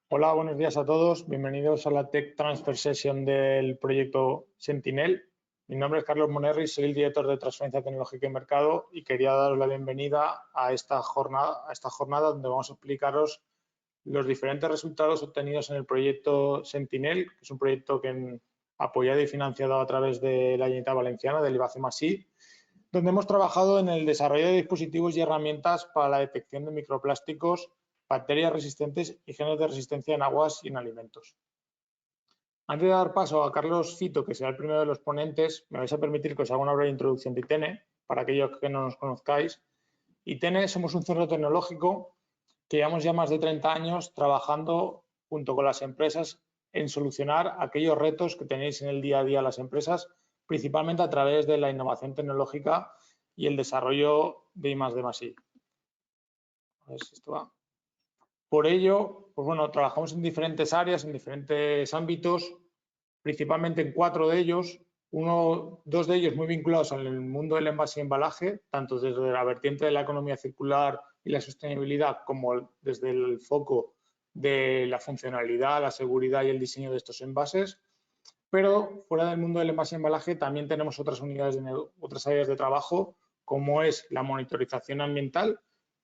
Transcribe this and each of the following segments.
Hola, buenos días a todos. Bienvenidos a la Tech Transfer Session del proyecto Sentinel. Mi nombre es Carlos Monerri, soy el director de Transferencia Tecnológica y Mercado y quería daros la bienvenida a esta jornada donde vamos a explicaros los diferentes resultados obtenidos en el proyecto Sentinel, que es un proyecto apoyado y financiado a través de la Generalitat Valenciana, del IBACEMASI, donde hemos trabajado en el desarrollo de dispositivos y herramientas para la detección de microplásticos, bacterias resistentes y genes de resistencia en aguas y en alimentos. Antes de dar paso a Carlos Fito, que será el primero de los ponentes, me vais a permitir que os haga una breve introducción de ITENE, para aquellos que no nos conozcáis. ITENE somos un centro tecnológico que llevamos ya más de 30 años trabajando junto con las empresas en solucionar aquellos retos que tenéis en el día a día las empresas, principalmente a través de la innovación tecnológica y el desarrollo de I+D+I. A ver si esto va. Por ello, pues bueno, trabajamos en diferentes áreas, en diferentes ámbitos, principalmente en 4 de ellos, dos de ellos muy vinculados al mundo del envase y embalaje, tanto desde la vertiente de la economía circular y la sostenibilidad como desde el foco de la funcionalidad, la seguridad y el diseño de estos envases. Pero fuera del mundo del envase y embalaje también tenemos otras áreas de trabajo, como es la monitorización ambiental,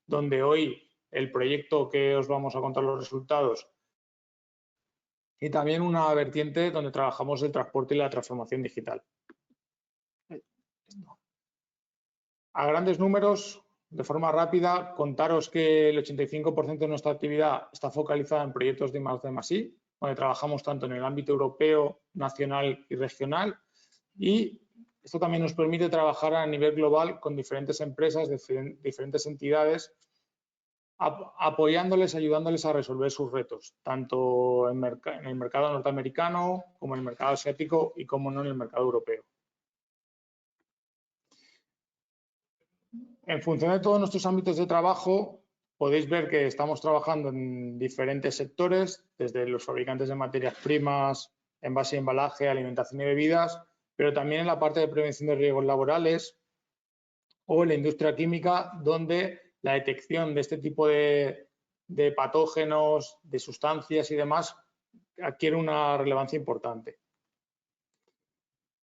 donde hoy el proyecto que os vamos a contar los resultados, y también una vertiente donde trabajamos el transporte y la transformación digital. A grandes números, de forma rápida, contaros que el 85% de nuestra actividad está focalizada en proyectos de I+D+I, donde trabajamos tanto en el ámbito europeo, nacional y regional, y esto también nos permite trabajar a nivel global con diferentes empresas, diferentes entidades, apoyándoles, ayudándoles a resolver sus retos, tanto en el mercado norteamericano como en el mercado asiático y, como no, en el mercado europeo. En función de todos nuestros ámbitos de trabajo, podéis ver que estamos trabajando en diferentes sectores, desde los fabricantes de materias primas, envase y embalaje, alimentación y bebidas, pero también en la parte de prevención de riesgos laborales o en la industria química, donde la detección de este tipo de patógenos, de sustancias y demás adquiere una relevancia importante.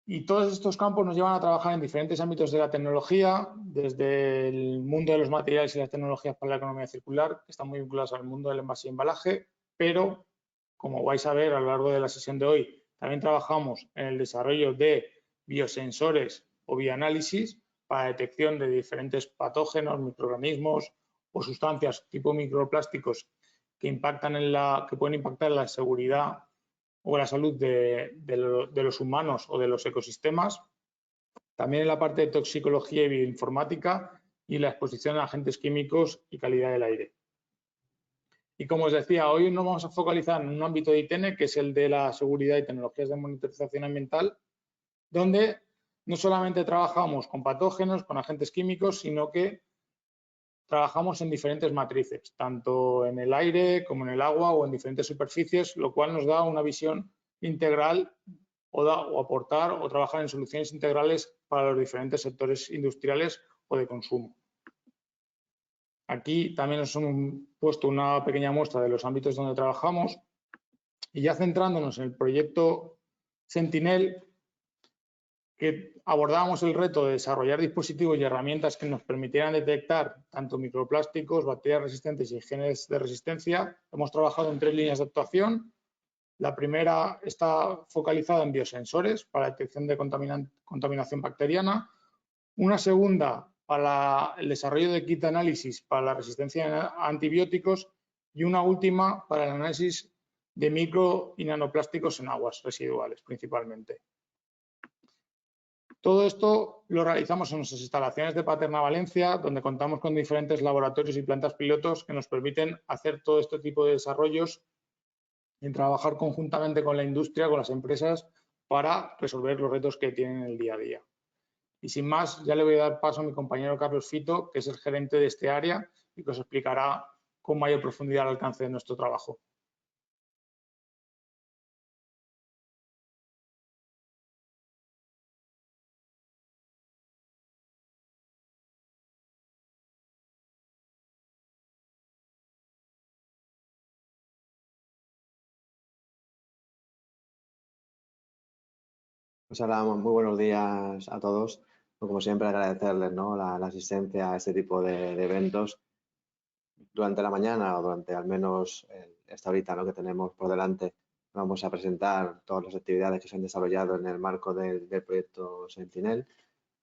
Y todos estos campos nos llevan a trabajar en diferentes ámbitos de la tecnología, desde el mundo de los materiales y las tecnologías para la economía circular, que están muy vinculados al mundo del envase y embalaje, pero, como vais a ver a lo largo de la sesión de hoy, también trabajamos en el desarrollo de biosensores o bioanálisis para detección de diferentes patógenos, microorganismos o sustancias tipo microplásticos que pueden impactar en la seguridad o la salud de los humanos o de los ecosistemas. También en la parte de toxicología y bioinformática y la exposición a agentes químicos y calidad del aire. Y como os decía, hoy nos vamos a focalizar en un ámbito de ITENE, que es el de la seguridad y tecnologías de monitorización ambiental, donde no solamente trabajamos con patógenos, con agentes químicos, sino que trabajamos en diferentes matrices, tanto en el aire como en el agua o en diferentes superficies, lo cual nos da una visión integral o aportar o trabajar en soluciones integrales para los diferentes sectores industriales o de consumo. Aquí también os hemos puesto una pequeña muestra de los ámbitos donde trabajamos y ya centrándonos en el proyecto Sentinel, que abordábamos el reto de desarrollar dispositivos y herramientas que nos permitieran detectar tanto microplásticos, bacterias resistentes y genes de resistencia. Hemos trabajado en 3 líneas de actuación. La primera está focalizada en biosensores para detección de contaminación bacteriana. Una segunda para el desarrollo de kit de análisis para la resistencia a antibióticos. Y una última para el análisis de micro y nanoplásticos en aguas residuales, principalmente. Todo esto lo realizamos en nuestras instalaciones de Paterna, Valencia, donde contamos con diferentes laboratorios y plantas pilotos que nos permiten hacer todo este tipo de desarrollos y trabajar conjuntamente con la industria, con las empresas, para resolver los retos que tienen en el día a día. Y sin más, ya le voy a dar paso a mi compañero Carlos Fito, que es el gerente de este área y que os explicará con mayor profundidad el alcance de nuestro trabajo. Pues hola, muy buenos días a todos. Como siempre, agradecerles, ¿no?, la asistencia a este tipo de eventos durante la mañana o durante al menos esta horita, ¿no?, que tenemos por delante. Vamos a presentar todas las actividades que se han desarrollado en el marco del proyecto Sentinel.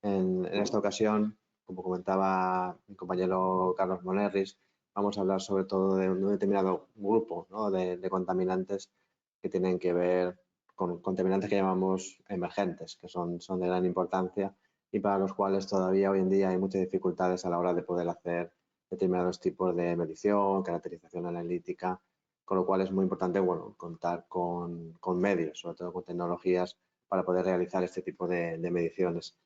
En esta ocasión, como comentaba mi compañero Carlos Monerris, vamos a hablar sobre todo de un determinado grupo, ¿no?, de contaminantes que tienen que ver con contaminantes que llamamos emergentes, que son de gran importancia y para los cuales todavía hoy en día hay muchas dificultades a la hora de poder hacer determinados tipos de medición, caracterización analítica, con lo cual es muy importante, bueno, contar con medios, sobre todo con tecnologías para poder realizar este tipo de mediciones.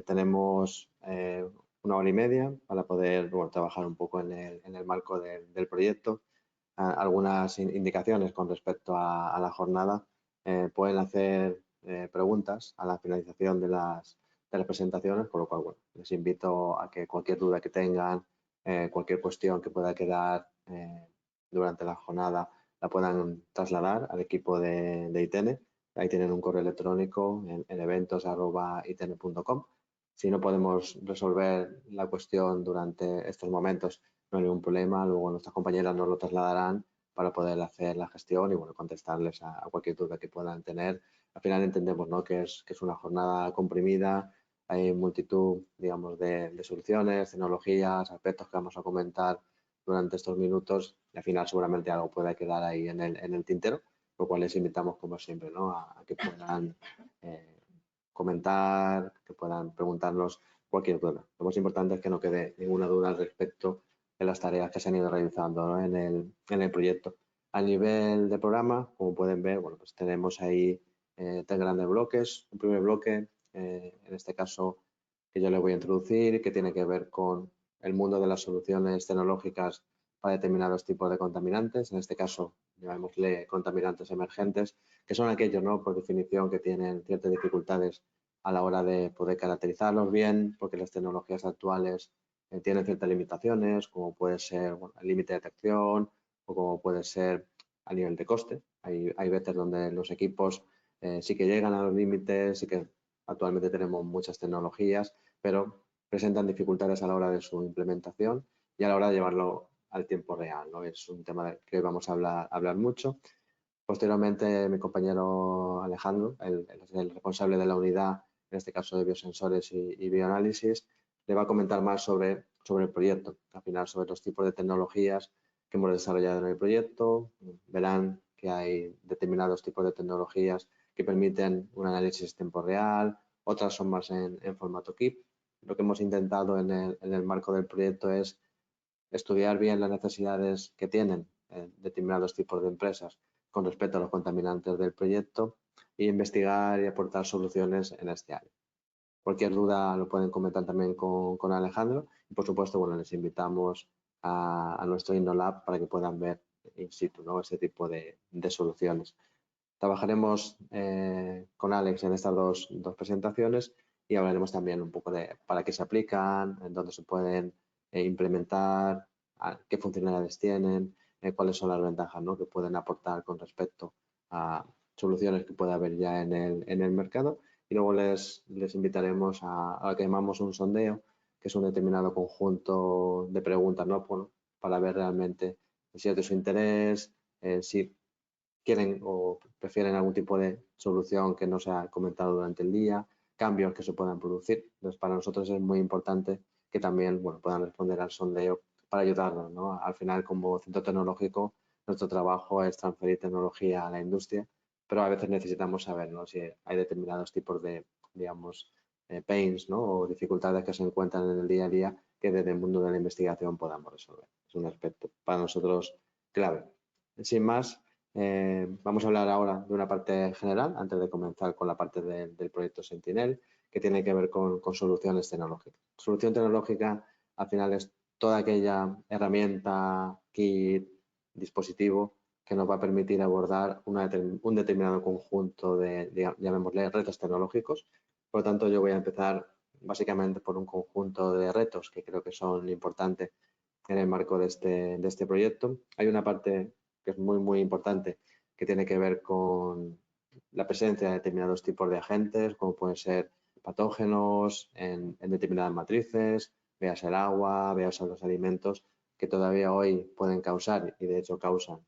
Tenemos 1 hora y media para poder, bueno, trabajar un poco en el marco del proyecto. Algunas indicaciones con respecto a la jornada. Pueden hacer preguntas a la finalización de las presentaciones, con lo cual, bueno, les invito a que cualquier duda que tengan, cualquier cuestión que pueda quedar durante la jornada, la puedan trasladar al equipo de ITENE. Ahí tienen un correo electrónico en eventos@itene.com. Si no podemos resolver la cuestión durante estos momentos, no hay ningún problema. Luego nuestras compañeras nos lo trasladarán para poder hacer la gestión y, bueno, contestarles a cualquier duda que puedan tener. Al final entendemos, ¿no?, que es una jornada comprimida. Hay multitud, digamos, de soluciones, tecnologías, aspectos que vamos a comentar durante estos minutos y al final seguramente algo pueda quedar ahí en el tintero, lo cual les invitamos, como siempre, ¿no?, a que puedan comentar, que puedan preguntarnos cualquier duda. Lo más importante es que no quede ninguna duda al respecto de las tareas que se han ido realizando, ¿no?, en el proyecto. A nivel de programa, como pueden ver, bueno, pues tenemos ahí 3 grandes bloques. Un primer bloque, en este caso, que yo le voy a introducir, que tiene que ver con el mundo de las soluciones tecnológicas para determinados tipos de contaminantes. En este caso, llamémosle contaminantes emergentes, que son aquellos, ¿no?, por definición, que tienen ciertas dificultades a la hora de poder caracterizarlos bien, porque las tecnologías actuales tienen ciertas limitaciones, como puede ser, bueno, el límite de detección o como puede ser a nivel de coste. Hay veces donde los equipos sí que llegan a los límites, sí que actualmente tenemos muchas tecnologías, pero presentan dificultades a la hora de su implementación y a la hora de llevarlo al tiempo real, ¿no? Es un tema que hoy vamos a hablar mucho. Posteriormente, mi compañero Alejandro, el responsable de la unidad, en este caso de biosensores y bioanálisis, le va a comentar más sobre el proyecto, al final sobre los tipos de tecnologías que hemos desarrollado en el proyecto. Verán que hay determinados tipos de tecnologías que permiten un análisis en tiempo real, otras son más en formato KIP. Lo que hemos intentado en el marco del proyecto es estudiar bien las necesidades que tienen determinados tipos de empresas con respecto a los contaminantes del proyecto e investigar y aportar soluciones en este área. Cualquier duda lo pueden comentar también con Alejandro y, por supuesto, bueno, les invitamos a nuestro InnoLab para que puedan ver in situ, ¿no?, ese tipo de soluciones. Trabajaremos con Alex en estas dos presentaciones y hablaremos también un poco de para qué se aplican, en dónde se pueden implementar, qué funcionalidades tienen, cuáles son las ventajas, ¿no?, que pueden aportar con respecto a soluciones que pueda haber ya en el mercado. Y luego les invitaremos a lo que llamamos un sondeo, que es un determinado conjunto de preguntas, ¿no?, para ver realmente si es de su interés, si quieren o prefieren algún tipo de solución que no se ha comentado durante el día, cambios que se puedan producir. Entonces, para nosotros es muy importante que también, bueno, puedan responder al sondeo para ayudarnos, ¿no? Al final, como centro tecnológico, nuestro trabajo es transferir tecnología a la industria, pero a veces necesitamos saber, ¿no?, si hay determinados tipos de, digamos, pains, ¿no?, o dificultades que se encuentran en el día a día que desde el mundo de la investigación podamos resolver. Es un aspecto para nosotros clave. Sin más, vamos a hablar ahora de una parte general, antes de comenzar con la parte del proyecto Sentinel, que tiene que ver con soluciones tecnológicas. Solución tecnológica, al final, es toda aquella herramienta, kit, dispositivo que nos va a permitir abordar un determinado conjunto de, llamémosle, retos tecnológicos. Por lo tanto, yo voy a empezar básicamente por un conjunto de retos que creo que son importantes en el marco de este proyecto. Hay una parte que es muy, muy importante, que tiene que ver con la presencia de determinados tipos de agentes, como pueden ser patógenos en determinadas matrices, veas el agua, veas los alimentos, que todavía hoy pueden causar, y de hecho causan,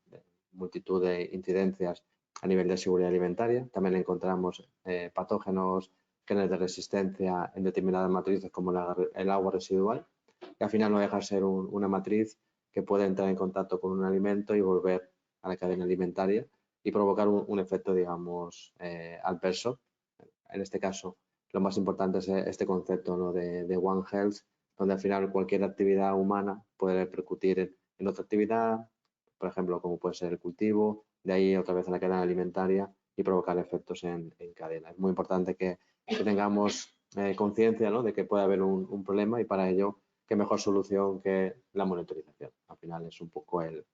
multitud de incidencias a nivel de seguridad alimentaria. También encontramos patógenos, genes de resistencia en determinadas matrices como el agua residual, que al final no deja de ser una matriz que puede entrar en contacto con un alimento y volver a la cadena alimentaria y provocar un efecto, digamos, adverso. En este caso, lo más importante es este concepto, ¿no?, de One Health, donde al final cualquier actividad humana puede repercutir en otra actividad, por ejemplo, como puede ser el cultivo, de ahí otra vez a la cadena alimentaria y provocar efectos en cadena. Es muy importante que tengamos conciencia, ¿no?, de que puede haber un problema, y para ello, qué mejor solución que la monitorización. Al final es un poco el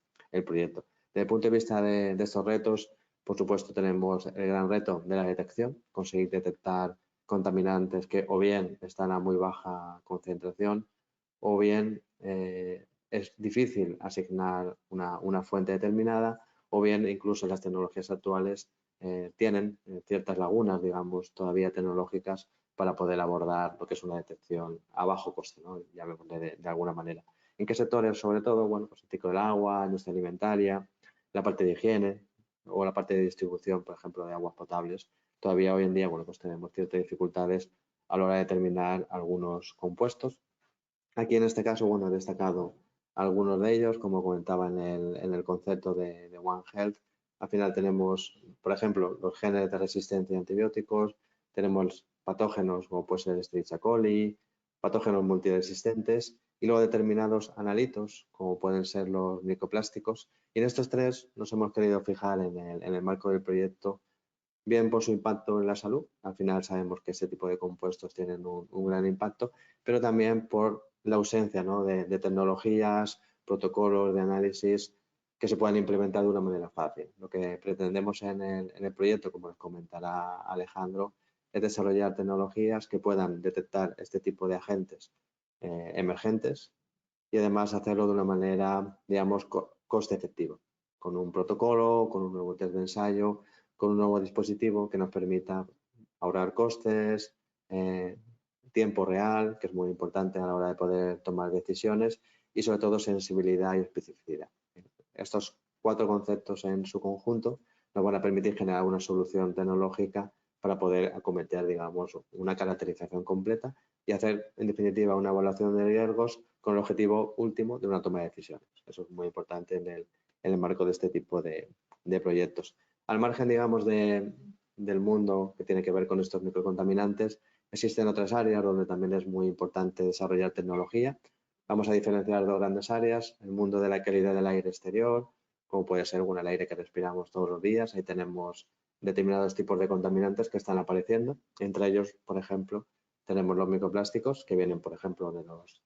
proyecto. Desde el punto de vista de estos retos, por supuesto, tenemos el gran reto de la detección, conseguir detectar contaminantes que o bien están a muy baja concentración o bien es difícil asignar una fuente determinada, o bien incluso las tecnologías actuales tienen ciertas lagunas, digamos, todavía tecnológicas para poder abordar lo que es una detección a bajo coste, ¿no?, llamémosle de alguna manera. ¿En qué sectores? Sobre todo, bueno, pues el ciclo del agua, industria alimentaria, la parte de higiene o la parte de distribución, por ejemplo, de aguas potables. Todavía hoy en día, bueno, pues tenemos ciertas dificultades a la hora de determinar algunos compuestos. Aquí en este caso, bueno, he destacado algunos de ellos, como comentaba en el concepto de One Health. Al final tenemos, por ejemplo, los genes de resistencia a antibióticos, tenemos patógenos como puede ser Escherichia coli, patógenos multiresistentes y luego determinados analitos como pueden ser los microplásticos. Y en estos tres nos hemos querido fijar en el marco del proyecto, bien por su impacto en la salud. Al final sabemos que ese tipo de compuestos tienen un gran impacto, pero también por la ausencia, ¿no?, de tecnologías, protocolos de análisis que se puedan implementar de una manera fácil. Lo que pretendemos en el proyecto, como les comentará Alejandro, es desarrollar tecnologías que puedan detectar este tipo de agentes emergentes y además hacerlo de una manera, digamos, coste efectiva, con un protocolo, con un nuevo test de ensayo, con un nuevo dispositivo que nos permita ahorrar costes, tiempo real, que es muy importante a la hora de poder tomar decisiones, y sobre todo sensibilidad y especificidad. Estos cuatro conceptos en su conjunto nos van a permitir generar una solución tecnológica para poder acometer, digamos, una caracterización completa y hacer, en definitiva, una evaluación de riesgos con el objetivo último de una toma de decisiones. Eso es muy importante en el marco de este tipo de proyectos. Al margen, digamos, del mundo que tiene que ver con estos microcontaminantes, existen otras áreas donde también es muy importante desarrollar tecnología. Vamos a diferenciar dos grandes áreas: el mundo de la calidad del aire exterior, como puede ser, bueno, el aire que respiramos todos los días. Ahí tenemos determinados tipos de contaminantes que están apareciendo. Entre ellos, por ejemplo, tenemos los microplásticos que vienen, por ejemplo,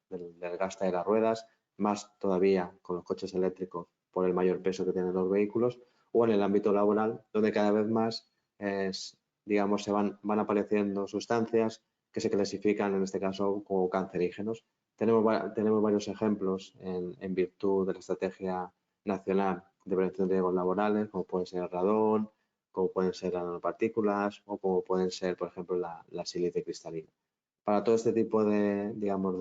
del desgaste de las ruedas, más todavía con los coches eléctricos por el mayor peso que tienen los vehículos, o en el ámbito laboral, donde cada vez más digamos, se van apareciendo sustancias que se clasifican, en este caso, como cancerígenos. Tenemos varios ejemplos en virtud de la Estrategia Nacional de Prevención de Riesgos Laborales, como pueden ser el radón, como pueden ser las nanopartículas o como pueden ser, por ejemplo, la sílice cristalina. Para todo este tipo digamos,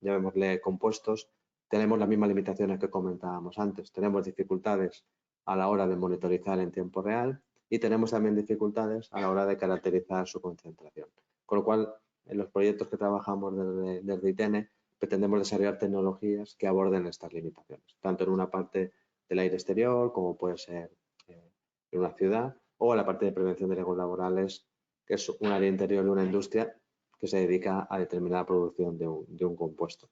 llamémosle compuestos, tenemos las mismas limitaciones que comentábamos antes. Tenemos dificultades a la hora de monitorizar en tiempo real y tenemos también dificultades a la hora de caracterizar su concentración. Con lo cual, en los proyectos que trabajamos desde ITENE, pretendemos desarrollar tecnologías que aborden estas limitaciones, tanto en una parte del aire exterior, como puede ser en una ciudad, o en la parte de prevención de riesgos laborales, que es un área interior de una industria que se dedica a determinada producción de un compuesto.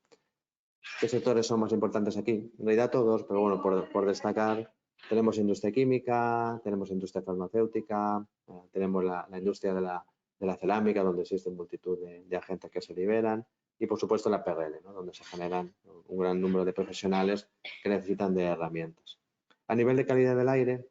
¿Qué sectores son más importantes aquí? En realidad todos, pero bueno, por destacar, tenemos industria química, tenemos industria farmacéutica, tenemos la industria de la cerámica, donde existen multitud de agentes que se liberan, y por supuesto la PRL, ¿no?, donde se generan un gran número de profesionales que necesitan de herramientas. A nivel de calidad del aire,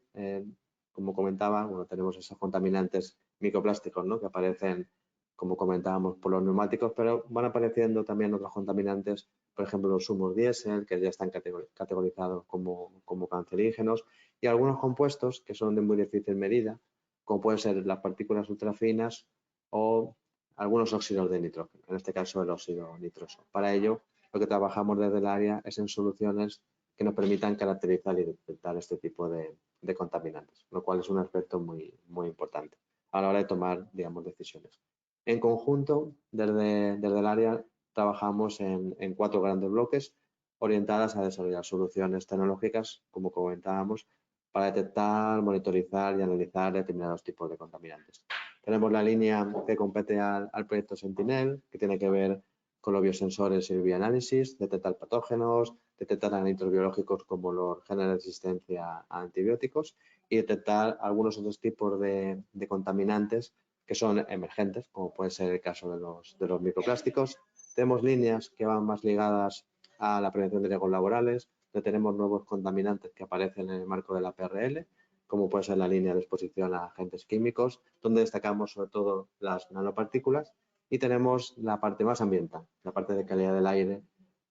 como comentaba, bueno, tenemos esos contaminantes microplásticos, ¿no?, que aparecen, como comentábamos, por los neumáticos, pero van apareciendo también otros contaminantes, por ejemplo, los humos diésel, que ya están categorizados como cancerígenos, y algunos compuestos que son de muy difícil medida, como pueden ser las partículas ultrafinas o algunos óxidos de nitrógeno, en este caso el óxido nitroso. Para ello, lo que trabajamos desde el área es en soluciones que nos permitan caracterizar y detectar este tipo de contaminantes, lo cual es un aspecto muy importante a la hora de tomar, digamos, decisiones. En conjunto, desde el área trabajamos en 4 grandes bloques orientadas a desarrollar soluciones tecnológicas, como comentábamos, para detectar, monitorizar y analizar determinados tipos de contaminantes. Tenemos la línea que compete al proyecto Sentinel, que tiene que ver con los biosensores y el bioanálisis, detectar patógenos, detectar analitos biológicos como los genes de resistencia a antibióticos y detectar algunos otros tipos de contaminantes que son emergentes, como puede ser el caso de los microplásticos. Tenemos líneas que van más ligadas a la prevención de riesgos laborales, donde tenemos nuevos contaminantes que aparecen en el marco de la PRL, como puede ser la línea de exposición a agentes químicos, donde destacamos sobre todo las nanopartículas, y tenemos la parte más ambiental, la parte de calidad del aire,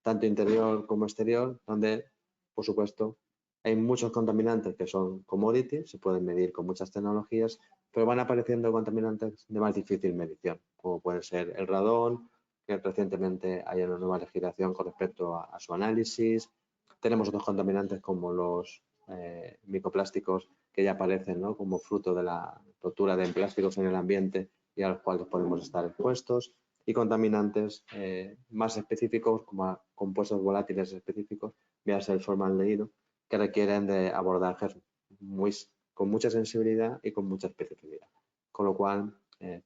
tanto interior como exterior, donde, por supuesto, hay muchos contaminantes que son commodities, se pueden medir con muchas tecnologías, pero van apareciendo contaminantes de más difícil medición, como puede ser el radón, que recientemente hay una nueva legislación con respecto a su análisis. Tenemos otros contaminantes como los microplásticos que ya aparecen, ¿no?, como fruto de la rotura de plásticos en el ambiente y a los cuales podemos estar expuestos, y contaminantes más específicos como compuestos volátiles específicos, véase el formaldehído, que requieren de abordajes con mucha sensibilidad y con mucha especificidad. Con lo cual,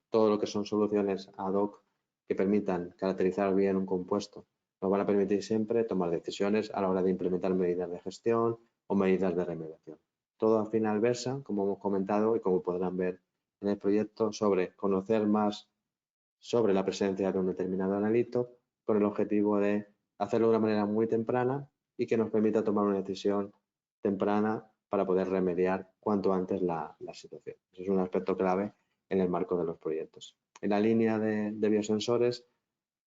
todo lo que son soluciones ad hoc que permitan caracterizar bien un compuesto nos van a permitir siempre tomar decisiones a la hora de implementar medidas de gestión o medidas de remediación. Todo al final versa, como hemos comentado y como podrán ver en el proyecto, sobre conocer más sobre la presencia de un determinado analito con el objetivo de hacerlo de una manera muy temprana y que nos permita tomar una decisión temprana para poder remediar cuanto antes la situación. Eso es un aspecto clave en el marco de los proyectos. En la línea de biosensores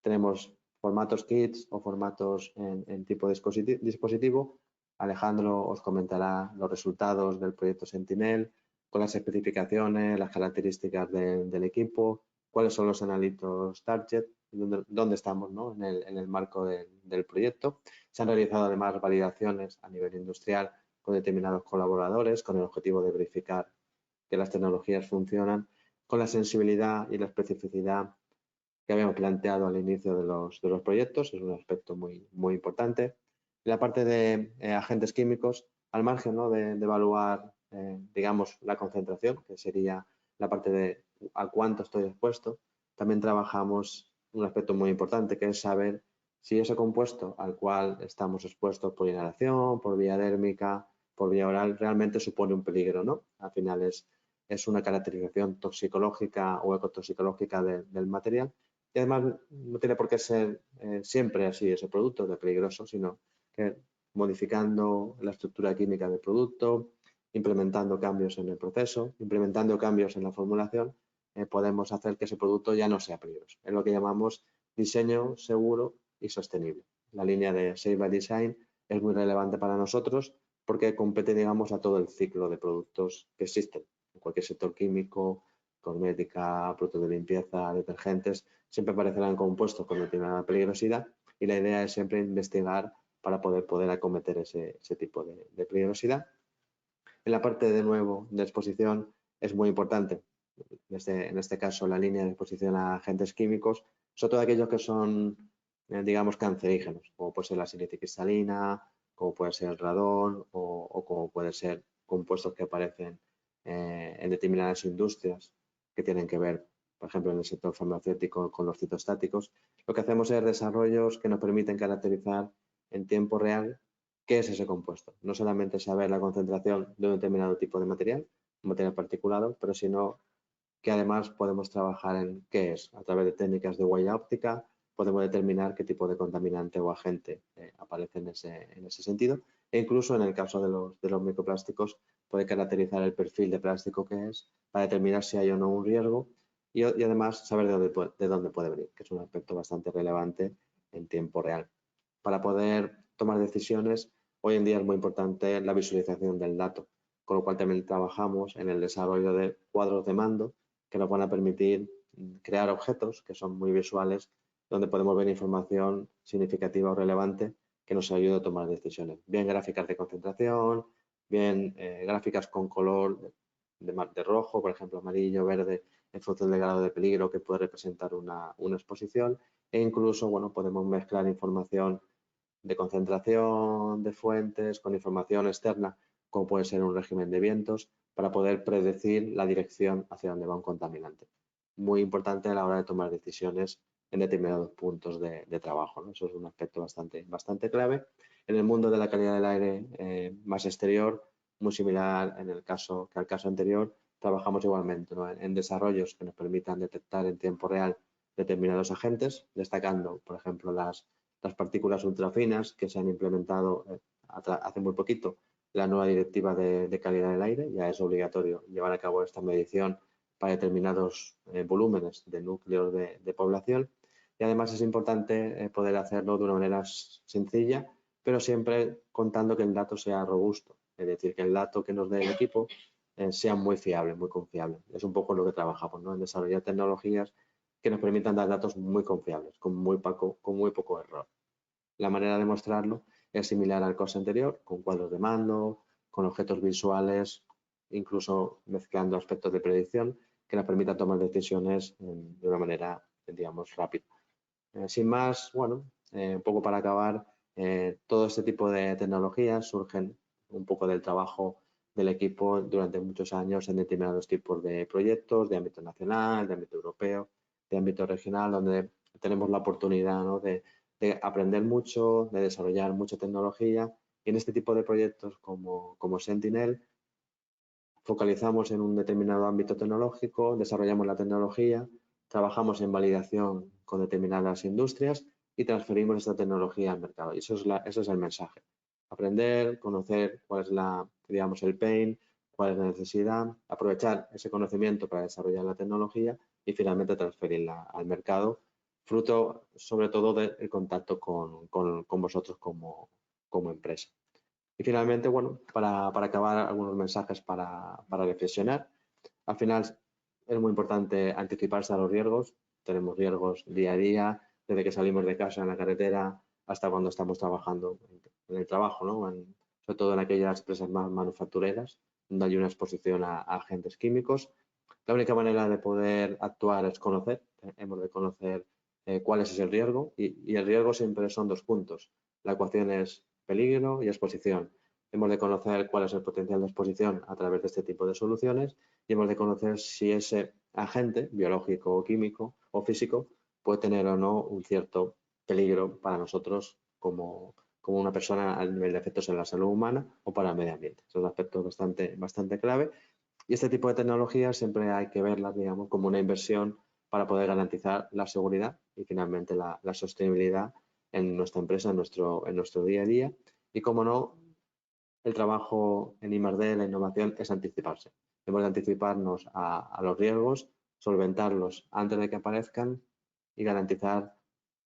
tenemos formatos kits o formatos en tipo dispositivo. Alejandro os comentará los resultados del proyecto Sentinel con las especificaciones, las características del equipo, cuáles son los analitos target, dónde estamos, ¿no?, en el marco del proyecto. Se han realizado además validaciones a nivel industrial con determinados colaboradores con el objetivo de verificar que las tecnologías funcionan con la sensibilidad y la especificidad que habíamos planteado al inicio de los proyectos. Es un aspecto muy importante. En la parte de agentes químicos, al margen, ¿no?, de evaluar, digamos, la concentración, que sería la parte de a cuánto estoy expuesto, también trabajamos un aspecto muy importante, que es saber si ese compuesto al cual estamos expuestos por inhalación, por vía dérmica, por vía oral, realmente supone un peligro, ¿no? Al final es una caracterización toxicológica o ecotoxicológica del material. Y además no tiene por qué ser siempre así ese producto de peligroso, sino que modificando la estructura química del producto, implementando cambios en el proceso, implementando cambios en la formulación, podemos hacer que ese producto ya no sea peligroso. Es lo que llamamos diseño seguro y sostenible. La línea de Safe by Design es muy relevante para nosotros porque compete, digamos, a todo el ciclo de productos que existen en cualquier sector químico, cosmética, productos de limpieza, detergentes. Siempre aparecerán compuestos con determinada peligrosidad y la idea es siempre investigar para poder acometer ese tipo de peligrosidad. En la parte, de nuevo, de exposición es muy importante, en este caso, la línea de exposición a agentes químicos, sobre todo aquellos que son, digamos, cancerígenos, como puede ser la silicecristalina, como puede ser el radón o como puede ser compuestos que aparecen en determinadas industrias que tienen que ver, por ejemplo, en el sector farmacéutico con los citostáticos. Lo que hacemos es desarrollos que nos permiten caracterizar en tiempo real qué es ese compuesto. No solamente saber la concentración de un determinado tipo de material, un material particulado, pero sino que además podemos trabajar en qué es. A través de técnicas de huella óptica podemos determinar qué tipo de contaminante o agente aparece en ese sentido. E incluso en el caso de los microplásticos puede caracterizar el perfil de plástico que es para determinar si hay o no un riesgo y además saber de dónde puede venir, que es un aspecto bastante relevante en tiempo real. Para poder tomar decisiones, hoy en día es muy importante la visualización del dato. con lo cual también trabajamos en el desarrollo de cuadros de mando que nos van a permitir crear objetos que son muy visuales, donde podemos ver información significativa o relevante que nos ayude a tomar decisiones. Bien gráficas de concentración, bien gráficas con color de rojo, por ejemplo, amarillo, verde, en función del grado de peligro que puede representar una exposición. E incluso, bueno, podemos mezclar información de concentración de fuentes con información externa, como puede ser un régimen de vientos, para poder predecir la dirección hacia donde va un contaminante. Muy importante a la hora de tomar decisiones en determinados puntos de trabajo, ¿no? Eso es un aspecto bastante clave. En el mundo de la calidad del aire más exterior, muy similar al caso anterior, trabajamos igualmente, ¿no?, en desarrollos que nos permitan detectar en tiempo real determinados agentes, destacando, por ejemplo, las partículas ultrafinas que se han implementado hace muy poquito, la nueva directiva de calidad del aire. Ya es obligatorio llevar a cabo esta medición para determinados volúmenes de núcleos de población, y además es importante poder hacerlo de una manera sencilla, pero siempre contando que el dato sea robusto, es decir, que el dato que nos dé el equipo sea muy fiable, muy confiable. Es un poco lo que trabajamos, ¿no?, en desarrollar tecnologías que nos permitan dar datos muy confiables, con muy poco error. La manera de mostrarlo es similar al curso anterior, con cuadros de mando, con objetos visuales, incluso mezclando aspectos de predicción que nos permitan tomar decisiones de una manera, digamos, rápida. Sin más, bueno, un poco para acabar, todo este tipo de tecnologías surgen un poco del trabajo del equipo durante muchos años en determinados tipos de proyectos de ámbito nacional, de ámbito europeo, de ámbito regional, donde tenemos la oportunidad, ¿no?, de aprender mucho, de desarrollar mucha tecnología. Y en este tipo de proyectos como Sentinel, focalizamos en un determinado ámbito tecnológico, desarrollamos la tecnología, trabajamos en validación con determinadas industrias y transferimos esta tecnología al mercado. Y eso es el mensaje. Aprender, conocer cuál es digamos, el pain, cuál es la necesidad, aprovechar ese conocimiento para desarrollar la tecnología y finalmente transferirla al mercado, fruto sobre todo del contacto con vosotros como empresa. Y finalmente, bueno, para acabar, algunos mensajes para reflexionar. Al final es muy importante anticiparse a los riesgos. Tenemos riesgos día a día, desde que salimos de casa en la carretera hasta cuando estamos trabajando en el trabajo, ¿no? Sobre todo en aquellas empresas más manufactureras, donde hay una exposición a agentes químicos. La única manera de poder actuar es conocer. Hemos de conocer cuál es el riesgo, y el riesgo siempre son dos puntos. La ecuación es peligro y exposición. Hemos de conocer cuál es el potencial de exposición a través de este tipo de soluciones, y hemos de conocer si ese agente biológico o químico o físico puede tener o no un cierto peligro para nosotros como una persona a nivel de efectos en la salud humana o para el medio ambiente. Son aspectos bastante clave, y este tipo de tecnologías siempre hay que verlas, digamos, como una inversión para poder garantizar la seguridad y finalmente la sostenibilidad en nuestra empresa, en nuestro día a día. Y como no, el trabajo en I+D, la innovación, es anticiparse. Hemos de anticiparnos a los riesgos, solventarlos antes de que aparezcan y garantizar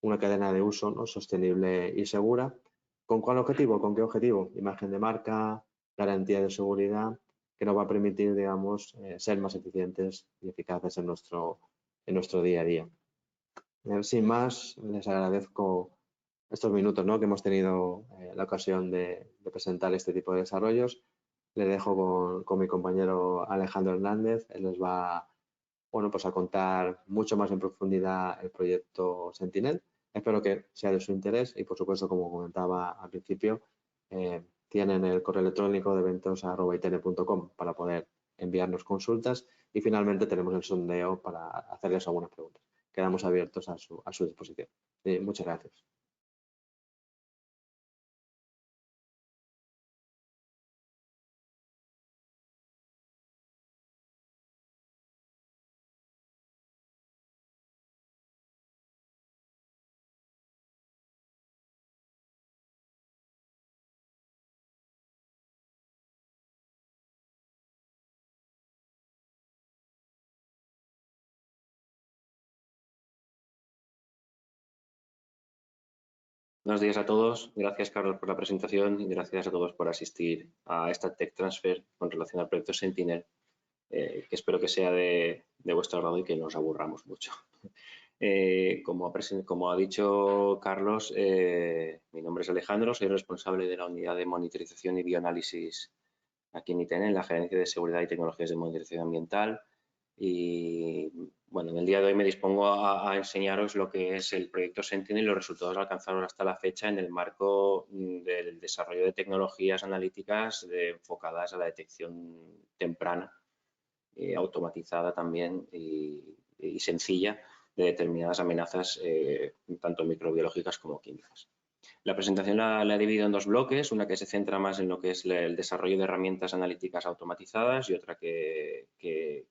una cadena de uso, ¿no?, sostenible y segura. ¿Con cuál objetivo? ¿Con qué objetivo? Imagen de marca, garantía de seguridad, que nos va a permitir, digamos, ser más eficientes y eficaces en nuestro día a día. Sin más, les agradezco estos minutos, ¿no?, que hemos tenido la ocasión de presentar este tipo de desarrollos. Le dejo con mi compañero Alejandro Hernández. Él les va, bueno, pues a contar mucho más en profundidad el proyecto Sentinel. Espero que sea de su interés y, por supuesto, como comentaba al principio, tienen el correo electrónico de eventos@itn.com para poder enviarnos consultas, y finalmente tenemos el sondeo para hacerles algunas preguntas. Quedamos abiertos a su disposición. Muchas gracias. Buenos días a todos. Gracias, Carlos, por la presentación y gracias a todos por asistir a esta Tech Transfer con relación al proyecto Sentinel, que espero que sea de vuestro agrado y que no os aburramos mucho. Como ha dicho Carlos, mi nombre es Alejandro, soy responsable de la unidad de monitorización y bioanálisis aquí en ITN, en la Gerencia de Seguridad y Tecnologías de Monitorización Ambiental. Y bueno, en el día de hoy me dispongo a enseñaros lo que es el proyecto Sentinel y los resultados alcanzados hasta la fecha en el marco del desarrollo de tecnologías analíticas enfocadas a la detección temprana, automatizada también y sencilla de determinadas amenazas, tanto microbiológicas como químicas. La presentación la he dividido en dos bloques, una que se centra más en lo que es el desarrollo de herramientas analíticas automatizadas y otra que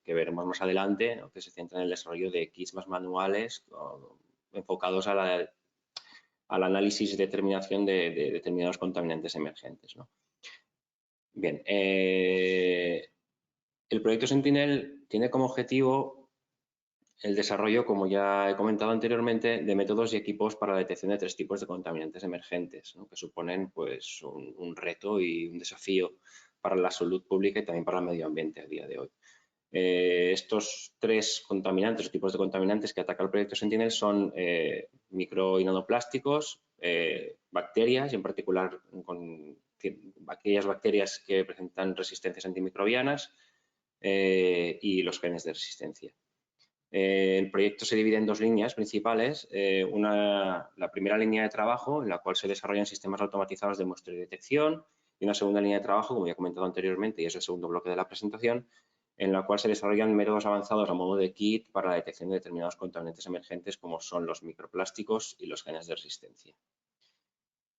veremos más adelante, ¿no?, que se centra en el desarrollo de kits más manuales enfocados al análisis y determinación de determinados contaminantes emergentes, ¿no? Bien, el proyecto Sentinel tiene como objetivo el desarrollo, como ya he comentado anteriormente, de métodos y equipos para la detección de 3 tipos de contaminantes emergentes, ¿no?, que suponen pues, un reto y un desafío para la salud pública y también para el medio ambiente a día de hoy. Estos 3 contaminantes o tipos de contaminantes que ataca el proyecto Sentinel son micro y nanoplásticos, bacterias, y en particular con aquellas bacterias que presentan resistencias antimicrobianas y los genes de resistencia. El proyecto se divide en 2 líneas principales, la primera línea de trabajo en la cual se desarrollan sistemas automatizados de muestreo y detección, y una segunda línea de trabajo, como ya he comentado anteriormente, y es el segundo bloque de la presentación, en la cual se desarrollan métodos avanzados a modo de kit para la detección de determinados contaminantes emergentes como son los microplásticos y los genes de resistencia.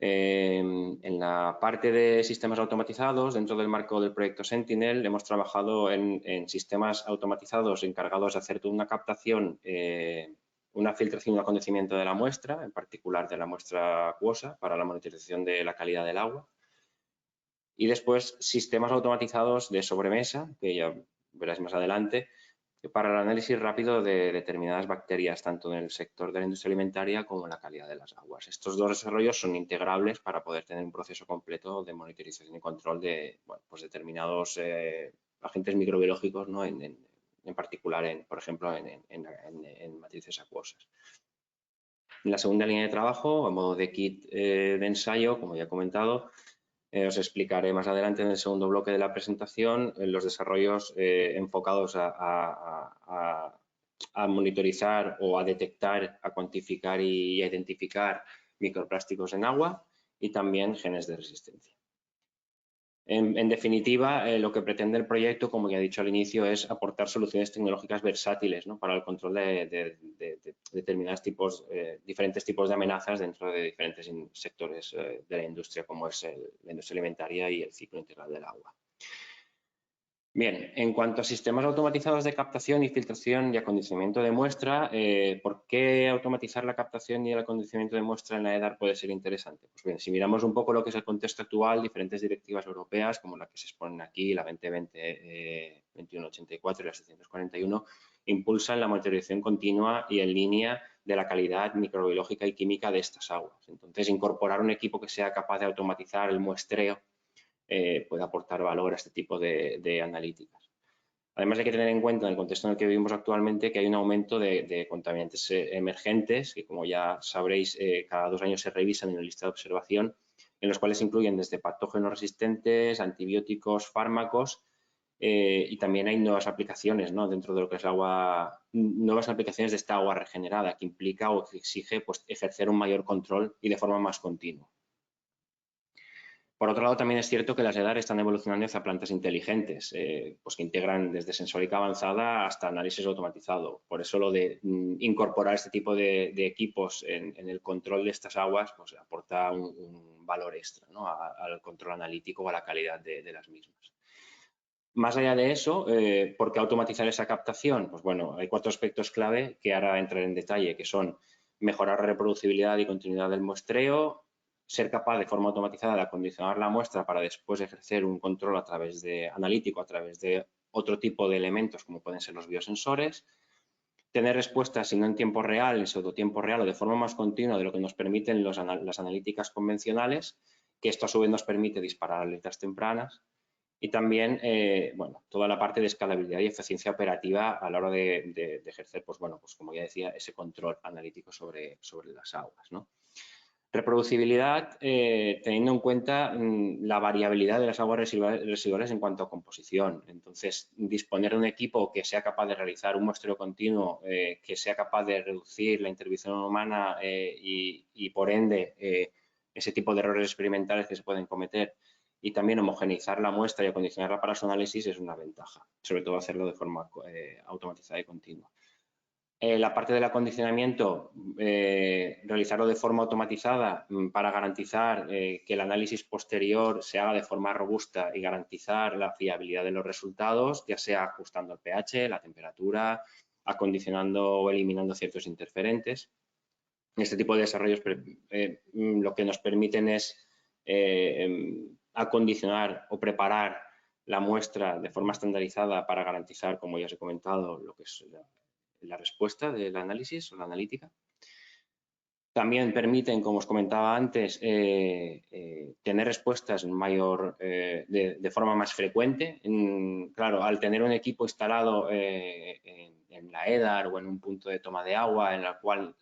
En la parte de sistemas automatizados, dentro del marco del proyecto Sentinel, hemos trabajado en sistemas automatizados encargados de hacer toda una captación, una filtración y un acondicionamiento de la muestra, en particular de la muestra acuosa, para la monitorización de la calidad del agua. Y después sistemas automatizados de sobremesa, que ya verás más adelante, para el análisis rápido de determinadas bacterias, tanto en el sector de la industria alimentaria como en la calidad de las aguas. Estos 2 desarrollos son integrables para poder tener un proceso completo de monitorización y control de pues determinados agentes microbiológicos, ¿no?, en particular, por ejemplo, en matrices acuosas. En la segunda línea de trabajo, a modo de kit de ensayo, como ya he comentado, os explicaré más adelante en el segundo bloque de la presentación los desarrollos enfocados a monitorizar o a detectar, a cuantificar y a identificar microplásticos en agua y también genes de resistencia. En definitiva, lo que pretende el proyecto, como ya he dicho al inicio, es aportar soluciones tecnológicas versátiles, ¿no?, para el control de determinados diferentes tipos de amenazas dentro de diferentes sectores de la industria, como es la industria alimentaria y el ciclo integral del agua. Bien, en cuanto a sistemas automatizados de captación y filtración y acondicionamiento de muestra, ¿por qué automatizar la captación y el acondicionamiento de muestra en la EDAR puede ser interesante? Pues bien, si miramos un poco lo que es el contexto actual, diferentes directivas europeas, como la que se exponen aquí, la 2020-2184 y la 741, impulsan la monitorización continua y en línea de la calidad microbiológica y química de estas aguas. Entonces, incorporar un equipo que sea capaz de automatizar el muestreo puede aportar valor a este tipo de analíticas. Además, hay que tener en cuenta, en el contexto en el que vivimos actualmente, que hay un aumento de contaminantes emergentes, que como ya sabréis, cada 2 años se revisan en el listado de observación, en los cuales se incluyen desde patógenos resistentes, antibióticos, fármacos, y también hay nuevas aplicaciones, ¿no?, dentro de lo que es el agua, nuevas aplicaciones de esta agua regenerada, que implica o que exige pues, ejercer un mayor control y de forma más continua. Por otro lado, también es cierto que las EDAR están evolucionando hacia plantas inteligentes, pues que integran desde sensórica avanzada hasta análisis automatizado. Por eso lo de incorporar este tipo de equipos en el control de estas aguas pues aporta un valor extra, ¿no?, al control analítico o a la calidad de las mismas. Más allá de eso, ¿por qué automatizar esa captación? Pues bueno, hay 4 aspectos clave que ahora entraré en detalle, que son mejorar la reproducibilidad y continuidad del muestreo, ser capaz de forma automatizada de acondicionar la muestra para después ejercer un control analítico a través de otro tipo de elementos como pueden ser los biosensores, tener respuestas, si no en tiempo real, en pseudotiempo real o de forma más continua de lo que nos permiten las analíticas convencionales, que esto a su vez nos permite disparar alertas tempranas. Y también, bueno, toda la parte de escalabilidad y eficiencia operativa a la hora de ejercer, pues bueno, pues como ya decía, ese control analítico sobre las aguas, ¿no? Reproducibilidad, teniendo en cuenta la variabilidad de las aguas residuales en cuanto a composición. Entonces, disponer de un equipo que sea capaz de realizar un muestreo continuo, que sea capaz de reducir la intervención humana y por ende, ese tipo de errores experimentales que se pueden cometer y también homogeneizar la muestra y acondicionarla para su análisis es una ventaja, sobre todo hacerlo de forma automatizada y continua. La parte del acondicionamiento, realizarlo de forma automatizada para garantizar que el análisis posterior se haga de forma robusta y garantizar la fiabilidad de los resultados, ya sea ajustando el pH, la temperatura, acondicionando o eliminando ciertos interferentes. Este tipo de desarrollos lo que nos permiten es acondicionar o preparar la muestra de forma estandarizada para garantizar, como ya os he comentado, lo que es la respuesta del análisis o la analítica. También permiten, como os comentaba antes, tener respuestas de forma más frecuente. Claro, al tener un equipo instalado en la EDAR o en un punto de toma de agua en la cual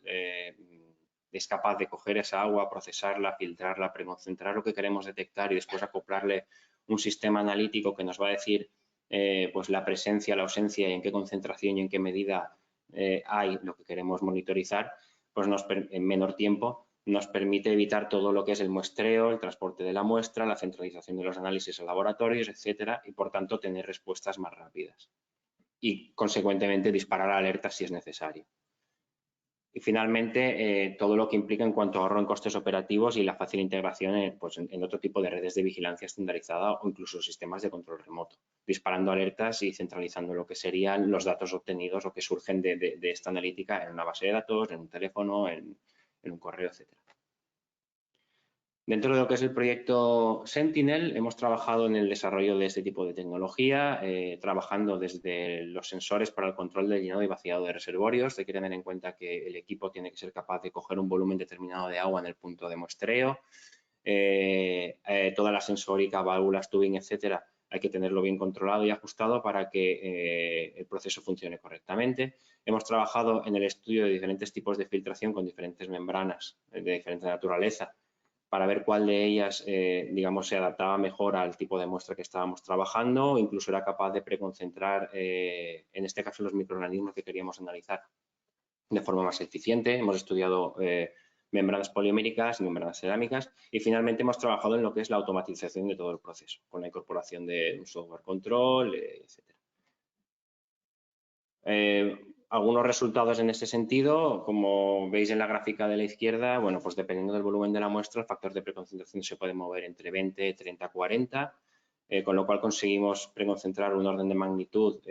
es capaz de coger esa agua, procesarla, filtrarla, preconcentrar lo que queremos detectar y después acoplarle un sistema analítico que nos va a decir pues la presencia, la ausencia y en qué concentración y en qué medida hay lo que queremos monitorizar, pues en menor tiempo nos permite evitar todo lo que es el muestreo, el transporte de la muestra, la centralización de los análisis en laboratorios, etcétera, y por tanto tener respuestas más rápidas y consecuentemente disparar alertas si es necesario. Y finalmente, todo lo que implica en cuanto a ahorro en costes operativos y la fácil integración pues en otro tipo de redes de vigilancia estandarizada o incluso sistemas de control remoto, disparando alertas y centralizando lo que serían los datos obtenidos o que surgen de esta analítica en una base de datos, en un teléfono, en un correo, etc. Dentro de lo que es el proyecto Sentinel, hemos trabajado en el desarrollo de este tipo de tecnología, trabajando desde los sensores para el control del llenado y vaciado de reservorios. Hay que tener en cuenta que el equipo tiene que ser capaz de coger un volumen determinado de agua en el punto de muestreo. Toda la sensórica, válvulas, tubing, etcétera, hay que tenerlo bien controlado y ajustado para que el proceso funcione correctamente. Hemos trabajado en el estudio de diferentes tipos de filtración con diferentes membranas de diferente naturaleza, para ver cuál de ellas, digamos, se adaptaba mejor al tipo de muestra que estábamos trabajando, o incluso era capaz de preconcentrar, en este caso, los microorganismos que queríamos analizar de forma más eficiente. Hemos estudiado membranas poliméricas, membranas cerámicas y finalmente hemos trabajado en lo que es la automatización de todo el proceso, con la incorporación de un software control, etc. Algunos resultados en este sentido, como veis en la gráfica de la izquierda, bueno, pues dependiendo del volumen de la muestra, el factor de preconcentración se puede mover entre 20, 30, 40, con lo cual conseguimos preconcentrar un orden de magnitud,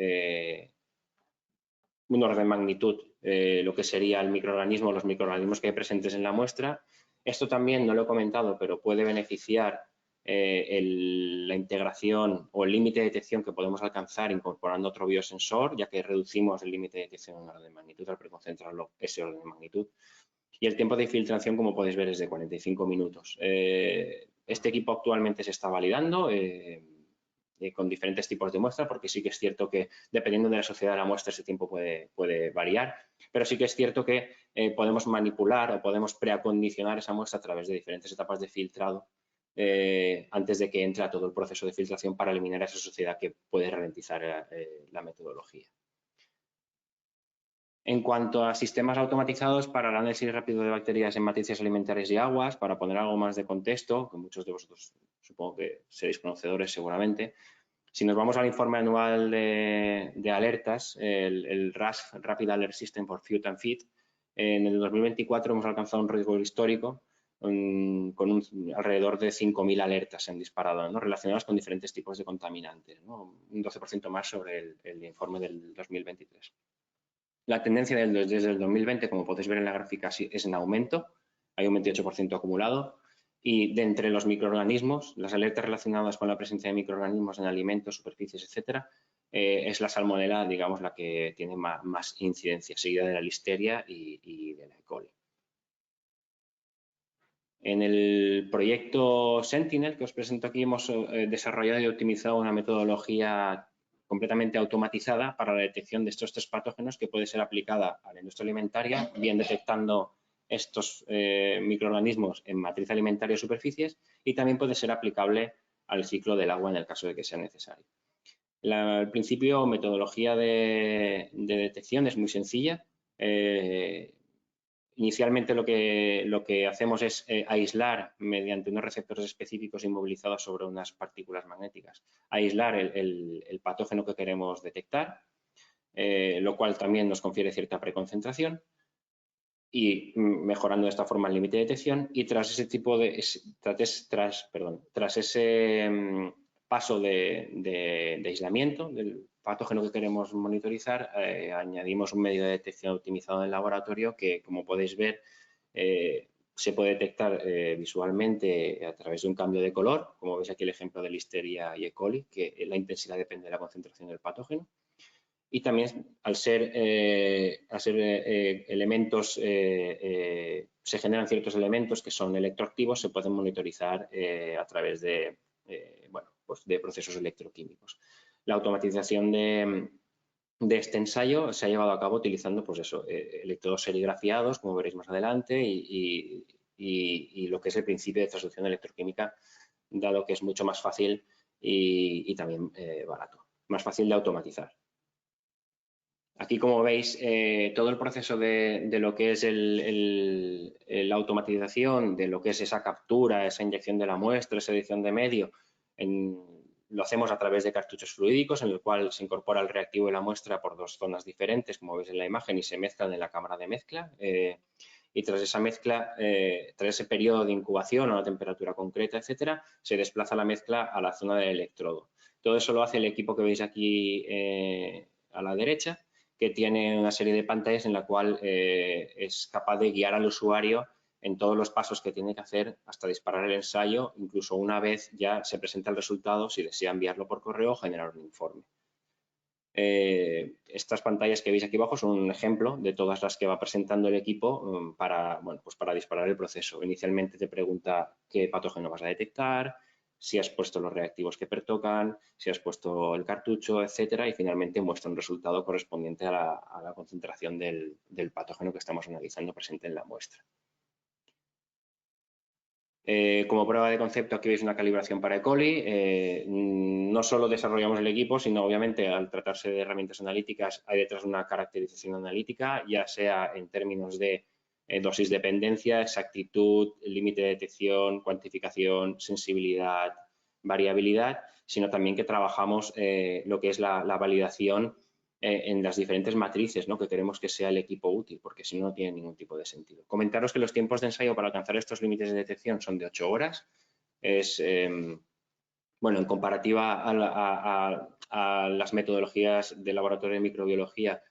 lo que sería el microorganismo, los microorganismos que hay presentes en la muestra. Esto también no lo he comentado, pero puede beneficiar la integración o el límite de detección que podemos alcanzar incorporando otro biosensor, ya que reducimos el límite de detección en un orden de magnitud al preconcentrarlo ese orden de magnitud. Y el tiempo de filtración, como podéis ver, es de 45 minutos. Este equipo actualmente se está validando con diferentes tipos de muestra, porque sí que es cierto que dependiendo de la sociedad de la muestra ese tiempo puede variar, pero sí que es cierto que podemos manipular o podemos preacondicionar esa muestra a través de diferentes etapas de filtrado antes de que entre a todo el proceso de filtración para eliminar esa suciedad que puede ralentizar la metodología. En cuanto a sistemas automatizados para el análisis rápido de bacterias en matrices alimentarias y aguas, para poner algo más de contexto, que muchos de vosotros supongo que seréis conocedores seguramente, si nos vamos al informe anual de alertas, el RAS, Rapid Alert System for Food and Feed, en el 2024 hemos alcanzado un récord histórico con alrededor de 5.000 alertas se han disparado, ¿no?, relacionadas con diferentes tipos de contaminantes, ¿no?, un 12% más sobre el informe del 2023. La tendencia desde el 2020, como podéis ver en la gráfica, es en aumento, hay un 28% acumulado, y de entre los microorganismos, las alertas relacionadas con la presencia de microorganismos en alimentos, superficies, etcétera, es la salmonela, digamos, la que tiene más incidencia, seguida de la listeria y de la E. coli. En el proyecto Sentinel que os presento aquí hemos desarrollado y optimizado una metodología completamente automatizada para la detección de estos 3 patógenos que puede ser aplicada a la industria alimentaria, bien detectando estos microorganismos en matriz alimentaria o superficies, y también puede ser aplicable al ciclo del agua en el caso de que sea necesario. Al principio, metodología de detección es muy sencilla. Inicialmente lo que hacemos es aislar mediante unos receptores específicos inmovilizados sobre unas partículas magnéticas, aislar el patógeno que queremos detectar, lo cual también nos confiere cierta preconcentración, y mejorando de esta forma el límite de detección. Y tras ese tipo de tras ese paso de aislamiento del patógeno que queremos monitorizar, añadimos un medio de detección optimizado en el laboratorio que, como podéis ver, se puede detectar visualmente a través de un cambio de color, como veis aquí el ejemplo de Listeria y E. coli, que la intensidad depende de la concentración del patógeno. Y también al ser elementos, se generan ciertos elementos que son electroactivos, se pueden monitorizar a través de, pues de procesos electroquímicos. La automatización de este ensayo se ha llevado a cabo utilizando, pues eso, electrodos serigrafiados, como veréis más adelante, y lo que es el principio de transducción electroquímica, dado que es mucho más fácil y también barato, más fácil de automatizar. Aquí, como veis, todo el proceso de lo que es la automatización, de lo que es esa captura, esa inyección de la muestra, esa edición de medio, lo hacemos a través de cartuchos fluídicos, en el cual se incorpora el reactivo y la muestra por 2 zonas diferentes, como veis en la imagen, y se mezclan en la cámara de mezcla. Y tras esa mezcla, tras ese periodo de incubación a una temperatura concreta, etcétera, se desplaza la mezcla a la zona del electrodo. Todo eso lo hace el equipo que veis aquí a la derecha, que tiene una serie de pantallas en la cual es capaz de guiar al usuario en todos los pasos que tiene que hacer hasta disparar el ensayo, incluso una vez ya se presenta el resultado, si desea enviarlo por correo o generar un informe. Estas pantallas que veis aquí abajo son un ejemplo de todas las que va presentando el equipo para disparar el proceso. Inicialmente te pregunta qué patógeno vas a detectar, si has puesto los reactivos que pertocan, si has puesto el cartucho, etcétera, y finalmente muestra un resultado correspondiente a la concentración del patógeno que estamos analizando presente en la muestra. Como prueba de concepto, aquí veis una calibración para E. coli. No solo desarrollamos el equipo, sino obviamente al tratarse de herramientas analíticas hay detrás una caracterización analítica, ya sea en términos de dosis dependencia, exactitud, límite de detección, cuantificación, sensibilidad, variabilidad, sino también que trabajamos lo que es la validación en las diferentes matrices, ¿no?, que queremos que sea el equipo útil, porque si no, no tiene ningún tipo de sentido. Comentaros que los tiempos de ensayo para alcanzar estos límites de detección son de 8 horas. Es, bueno, en comparativa a las metodologías de laboratorio de microbiología,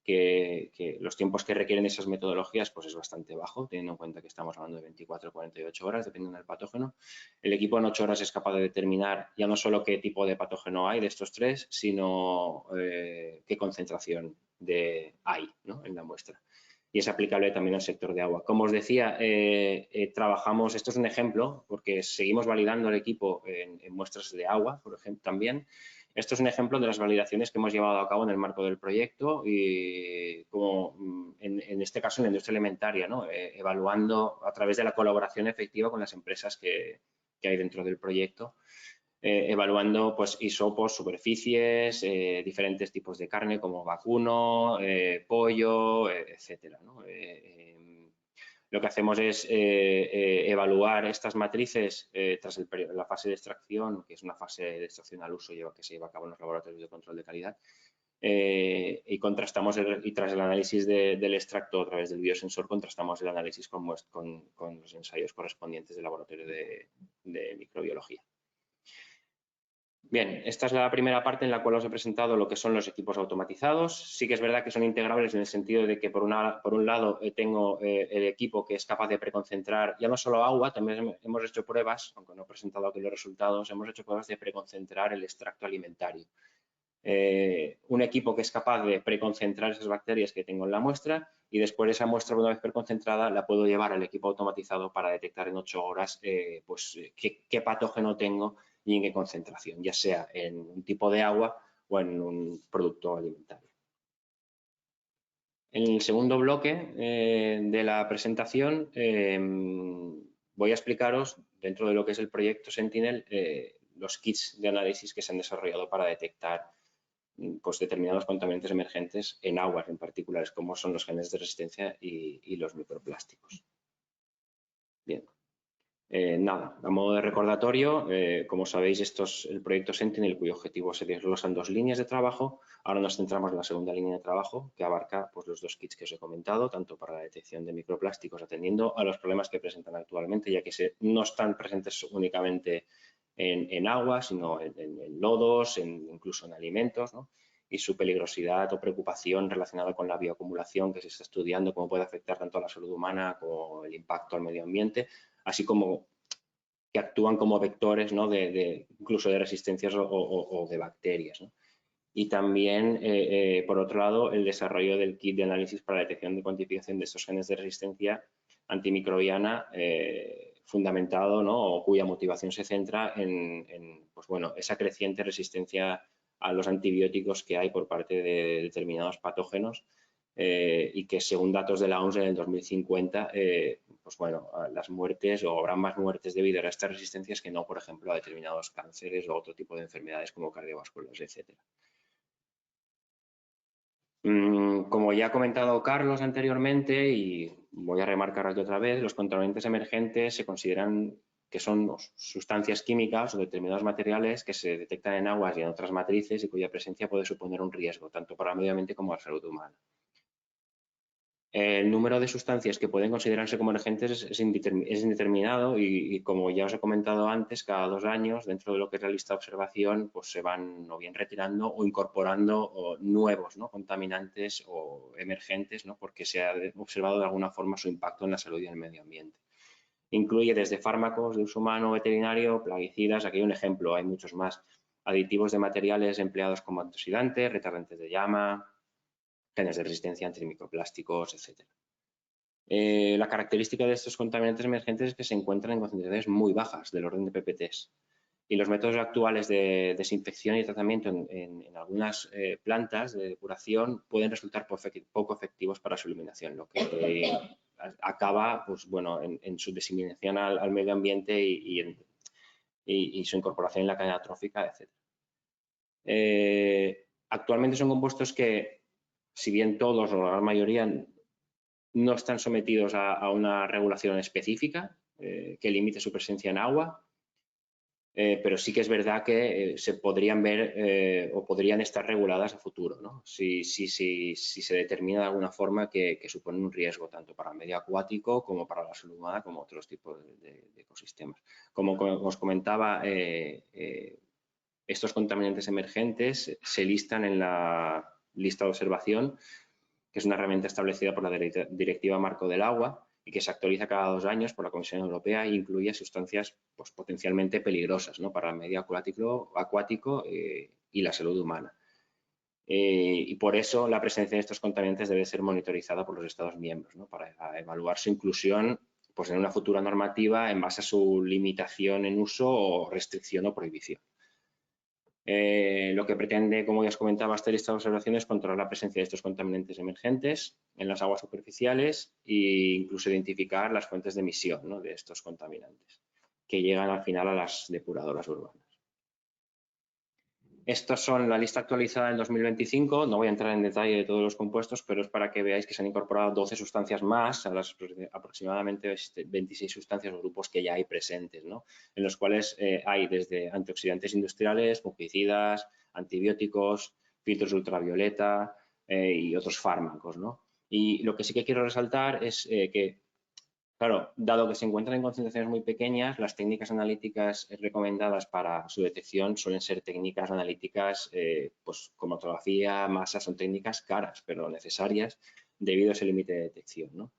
que los tiempos que requieren esas metodologías pues es bastante bajo, teniendo en cuenta que estamos hablando de 24 o 48 horas, dependiendo del patógeno. El equipo en 8 horas es capaz de determinar ya no solo qué tipo de patógeno hay de estos 3, sino qué concentración hay, ¿no?, en la muestra. Y es aplicable también al sector de agua. Como os decía, trabajamos, esto es un ejemplo, porque seguimos validando el equipo en muestras de agua, por ejemplo, también. Esto es un ejemplo de las validaciones que hemos llevado a cabo en el marco del proyecto y como en este caso en la industria alimentaria, ¿no?, evaluando a través de la colaboración efectiva con las empresas que hay dentro del proyecto, evaluando pues hisopos, superficies, diferentes tipos de carne como vacuno, pollo, etcétera, ¿no? Lo que hacemos es evaluar estas matrices tras la fase de extracción, que es una fase de extracción al uso que se lleva a cabo en los laboratorios de control de calidad, y contrastamos, y tras el análisis del extracto a través del biosensor, contrastamos el análisis con los ensayos correspondientes del laboratorio de microbiología. Bien, esta es la primera parte en la cual os he presentado lo que son los equipos automatizados. Sí que es verdad que son integrables en el sentido de que por un lado tengo el equipo que es capaz de preconcentrar ya no solo agua, también hemos hecho pruebas, aunque no he presentado aquí los resultados, hemos hecho pruebas de preconcentrar el extracto alimentario. un equipo que es capaz de preconcentrar esas bacterias que tengo en la muestra y después esa muestra, una vez preconcentrada, la puedo llevar al equipo automatizado para detectar en 8 horas qué patógeno tengo y en qué concentración, ya sea en un tipo de agua o en un producto alimentario. En el segundo bloque de la presentación voy a explicaros, dentro de lo que es el proyecto Sentinel, los kits de análisis que se han desarrollado para detectar pues, determinados contaminantes emergentes en aguas en particular, como son los genes de resistencia y los microplásticos. Bien. Nada, a modo de recordatorio, como sabéis, esto es el proyecto Sentinel, cuyo objetivo se desglosa en 2 líneas de trabajo. Ahora nos centramos en la segunda línea de trabajo, que abarca pues, los 2 kits que os he comentado, tanto para la detección de microplásticos, atendiendo a los problemas que presentan actualmente, ya que no están presentes únicamente en agua, sino en lodos, incluso en alimentos, ¿no? Y su peligrosidad o preocupación relacionada con la bioacumulación que se está estudiando, cómo puede afectar tanto a la salud humana como el impacto al medio ambiente, así como que actúan como vectores, ¿no? Incluso de resistencias o de bacterias, ¿no? Y también, por otro lado, el desarrollo del kit de análisis para la detección y cuantificación de estos genes de resistencia antimicrobiana, fundamentado, ¿no? O cuya motivación se centra en pues, bueno, esa creciente resistencia a los antibióticos que hay por parte de determinados patógenos y que, según datos de la OMS, en el 2050, pues bueno, las muertes o habrá más muertes debido a estas resistencias que no, por ejemplo, a determinados cánceres o otro tipo de enfermedades como cardiovasculares, etcétera. Como ya ha comentado Carlos anteriormente, y voy a remarcar aquí otra vez, los contaminantes emergentes se consideran que son sustancias químicas o determinados materiales que se detectan en aguas y en otras matrices y cuya presencia puede suponer un riesgo tanto para el medio ambiente como a la salud humana. El número de sustancias que pueden considerarse como emergentes es indeterminado y, como ya os he comentado antes, cada 2 años, dentro de lo que es la lista de observación, pues se van o bien retirando o incorporando nuevos, ¿no? Contaminantes o emergentes, ¿no? Porque se ha observado de alguna forma su impacto en la salud y en el medio ambiente. Incluye desde fármacos de uso humano, veterinario, plaguicidas, aquí hay un ejemplo, hay muchos más, aditivos de materiales empleados como antioxidantes, retardantes de llama, genes de resistencia ante microplásticos, etc. La característica de estos contaminantes emergentes es que se encuentran en concentraciones muy bajas, del orden de ppts. Y los métodos actuales de desinfección y tratamiento en algunas plantas de depuración pueden resultar poco efectivos para su eliminación, lo que acaba pues, bueno, en su diseminación al medio ambiente y su incorporación en la cadena trófica, etc. Actualmente son compuestos que, si bien todos o la gran mayoría no están sometidos a una regulación específica que limite su presencia en agua, pero sí que es verdad que se podrían ver o podrían estar reguladas a futuro, ¿no? Si se determina de alguna forma que suponen un riesgo tanto para el medio acuático como para la salud humana, como otros tipos de ecosistemas. Como os comentaba, estos contaminantes emergentes se listan en la lista de observación, que es una herramienta establecida por la Directiva Marco del Agua y que se actualiza cada 2 años por la Comisión Europea e incluye sustancias pues, potencialmente peligrosas, ¿no? Para el medio acuático y la salud humana. Y por eso la presencia de estos contaminantes debe ser monitorizada por los Estados miembros, ¿no? Para evaluar su inclusión pues, en una futura normativa en base a su limitación en uso o restricción o prohibición. Lo que pretende, como ya os comentaba, esta lista de observaciones es controlar la presencia de estos contaminantes emergentes en las aguas superficiales e incluso identificar las fuentes de emisión, ¿no? De estos contaminantes que llegan al final a las depuradoras urbanas. Estos son la lista actualizada en 2025. No voy a entrar en detalle de todos los compuestos, pero es para que veáis que se han incorporado 12 sustancias más a las aproximadamente 26 sustancias o grupos que ya hay presentes, ¿no? En los cuales hay desde antioxidantes industriales, fungicidas, antibióticos, filtros ultravioleta y otros fármacos, ¿no? Y lo que sí que quiero resaltar es que, claro, dado que se encuentran en concentraciones muy pequeñas, las técnicas analíticas recomendadas para su detección suelen ser técnicas analíticas, pues cromatografía, masa, son técnicas caras, pero necesarias debido a ese límite de detección, ¿no?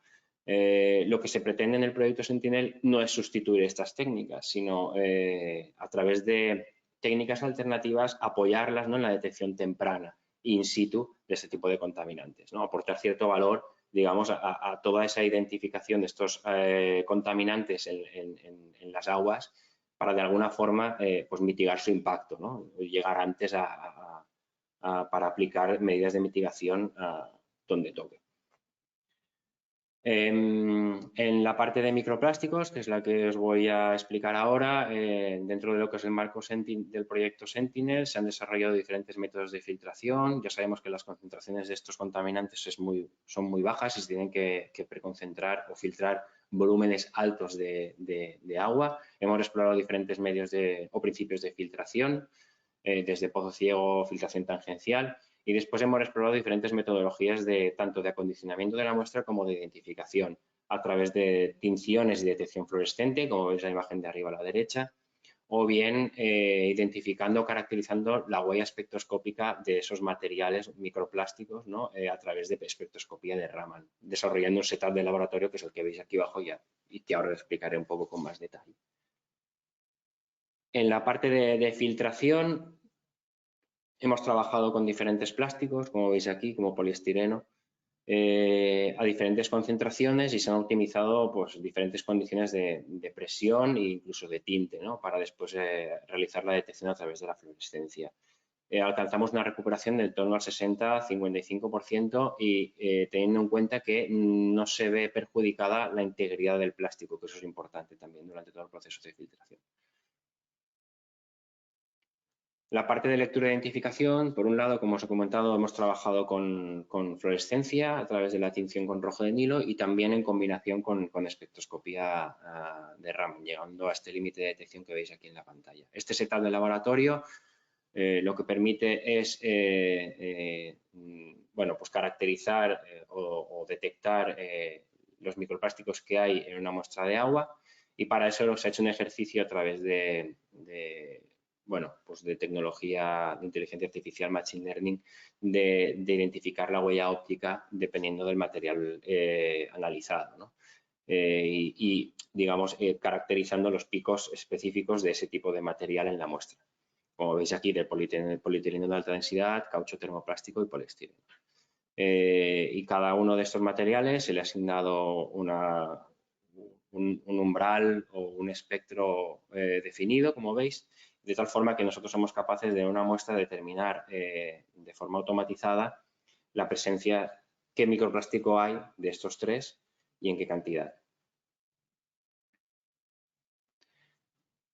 Lo que se pretende en el proyecto Sentinel no es sustituir estas técnicas, sino a través de técnicas alternativas, apoyarlas, ¿no?, en la detección temprana in situ de este tipo de contaminantes, ¿no? Aportar cierto valor, digamos, a toda esa identificación de estos contaminantes en las aguas para de alguna forma pues mitigar su impacto, ¿no? Llegar antes para aplicar medidas de mitigación donde toque. En la parte de microplásticos, que es la que os voy a explicar ahora, dentro de lo que es el marco del proyecto Sentinel, se han desarrollado diferentes métodos de filtración. Ya sabemos que las concentraciones de estos contaminantes son muy bajas y se tienen que preconcentrar o filtrar volúmenes altos de agua. Hemos explorado diferentes medios o principios de filtración, desde pozo ciego, filtración tangencial. Y después hemos explorado diferentes metodologías tanto de acondicionamiento de la muestra como de identificación a través de tinciones y detección fluorescente, como veis en la imagen de arriba a la derecha, o bien identificando o caracterizando la huella espectroscópica de esos materiales microplásticos, ¿no?, a través de espectroscopía de Raman, desarrollando un setup de laboratorio que es el que veis aquí abajo y que ahora os explicaré un poco con más detalle. En la parte de filtración, hemos trabajado con diferentes plásticos, como veis aquí, como poliestireno, a diferentes concentraciones y se han optimizado pues, diferentes condiciones de presión e incluso de tinte, ¿no?, para después realizar la detección a través de la fluorescencia. Alcanzamos una recuperación del torno al 60-55% y teniendo en cuenta que no se ve perjudicada la integridad del plástico, que eso es importante también durante todo el proceso de filtración. La parte de lectura e identificación, por un lado, como os he comentado, hemos trabajado con fluorescencia a través de la tinción con rojo de Nilo y también en combinación con espectroscopía de Raman, llegando a este límite de detección que veis aquí en la pantalla. Este setup de laboratorio lo que permite es bueno, pues caracterizar o detectar los microplásticos que hay en una muestra de agua y para eso se ha hecho un ejercicio a través bueno, pues de tecnología de inteligencia artificial, machine learning, de identificar la huella óptica dependiendo del material analizado, ¿no? Y digamos, caracterizando los picos específicos de ese tipo de material en la muestra. Como veis aquí, del polietileno de alta densidad, caucho termoplástico y poliestireno. Y cada uno de estos materiales se le ha asignado un umbral o un espectro definido, como veis, de tal forma que nosotros somos capaces de una muestra determinar de forma automatizada la presencia, qué microplástico hay de estos tres y en qué cantidad.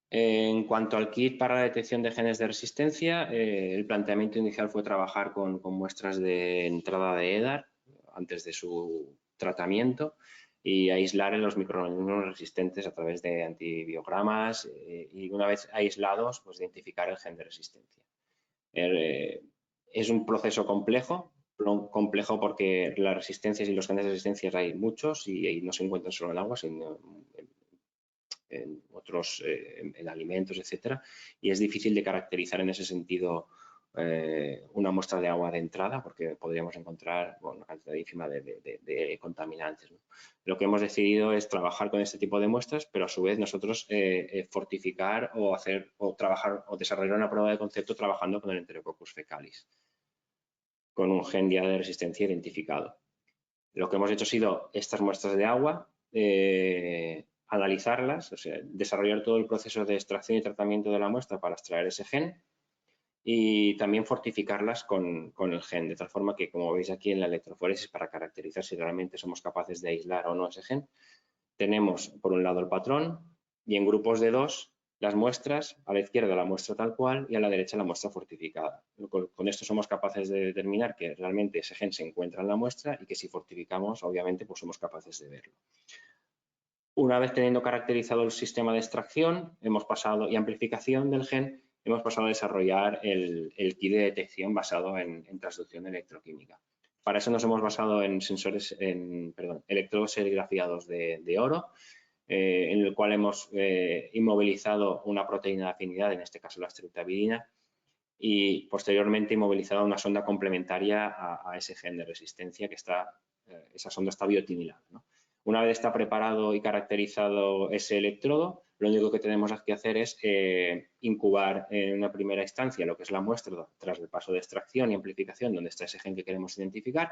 En cuanto al kit para la detección de genes de resistencia, el planteamiento inicial fue trabajar con muestras de entrada de EDAR antes de su tratamiento y aislar en los microorganismos resistentes a través de antibiogramas y una vez aislados, pues identificar el gen de resistencia. Es un proceso complejo porque las resistencias y los genes de resistencia hay muchos y no se encuentran solo en agua, sino en otros, en alimentos, etcétera, y es difícil de caracterizar en ese sentido una muestra de agua de entrada porque podríamos encontrar una cantidad ínfima de contaminantes, ¿no? Lo que hemos decidido es trabajar con este tipo de muestras, pero a su vez nosotros fortificar o trabajar o desarrollar una prueba de concepto trabajando con el Enterococcus fecalis, con un gen ya de resistencia identificado. Lo que hemos hecho ha sido estas muestras de agua, analizarlas, o sea, desarrollar todo el proceso de extracción y tratamiento de la muestra para extraer ese gen y también fortificarlas con el gen, de tal forma que, como veis aquí en la electroforesis, para caracterizar si realmente somos capaces de aislar o no ese gen, tenemos por un lado el patrón y en grupos de dos las muestras, a la izquierda la muestra tal cual y a la derecha la muestra fortificada. Con esto somos capaces de determinar que realmente ese gen se encuentra en la muestra y que si fortificamos, obviamente, pues somos capaces de verlo. Una vez teniendo caracterizado el sistema de extracción y amplificación del gen, hemos pasado a desarrollar el kit de detección basado en transducción electroquímica. Para eso nos hemos basado en electrodos serigrafiados de oro, en el cual hemos inmovilizado una proteína de afinidad, en este caso la streptavidina, y posteriormente inmovilizado una sonda complementaria a ese gen de resistencia que esa sonda está biotinilada, ¿no? Una vez está preparado y caracterizado ese electrodo, Lo único que tenemos que hacer es incubar en una primera instancia lo que es la muestra tras el paso de extracción y amplificación, donde está ese gen que queremos identificar.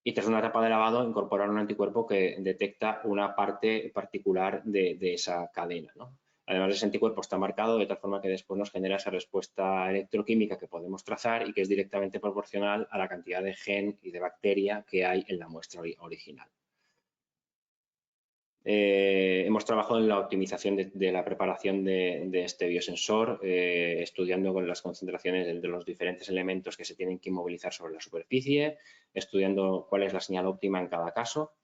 Y tras una etapa de lavado, incorporar un anticuerpo que detecta una parte particular de esa cadena, ¿no? Además, ese anticuerpo está marcado de tal forma que después nos genera esa respuesta electroquímica que podemos trazar y que es directamente proporcional a la cantidad de gen y de bacteria que hay en la muestra original. Hemos trabajado en la optimización de la preparación de este biosensor, estudiando con las concentraciones de los diferentes elementos que se tienen que inmovilizar sobre la superficie, estudiando cuál es la señal óptima en cada caso.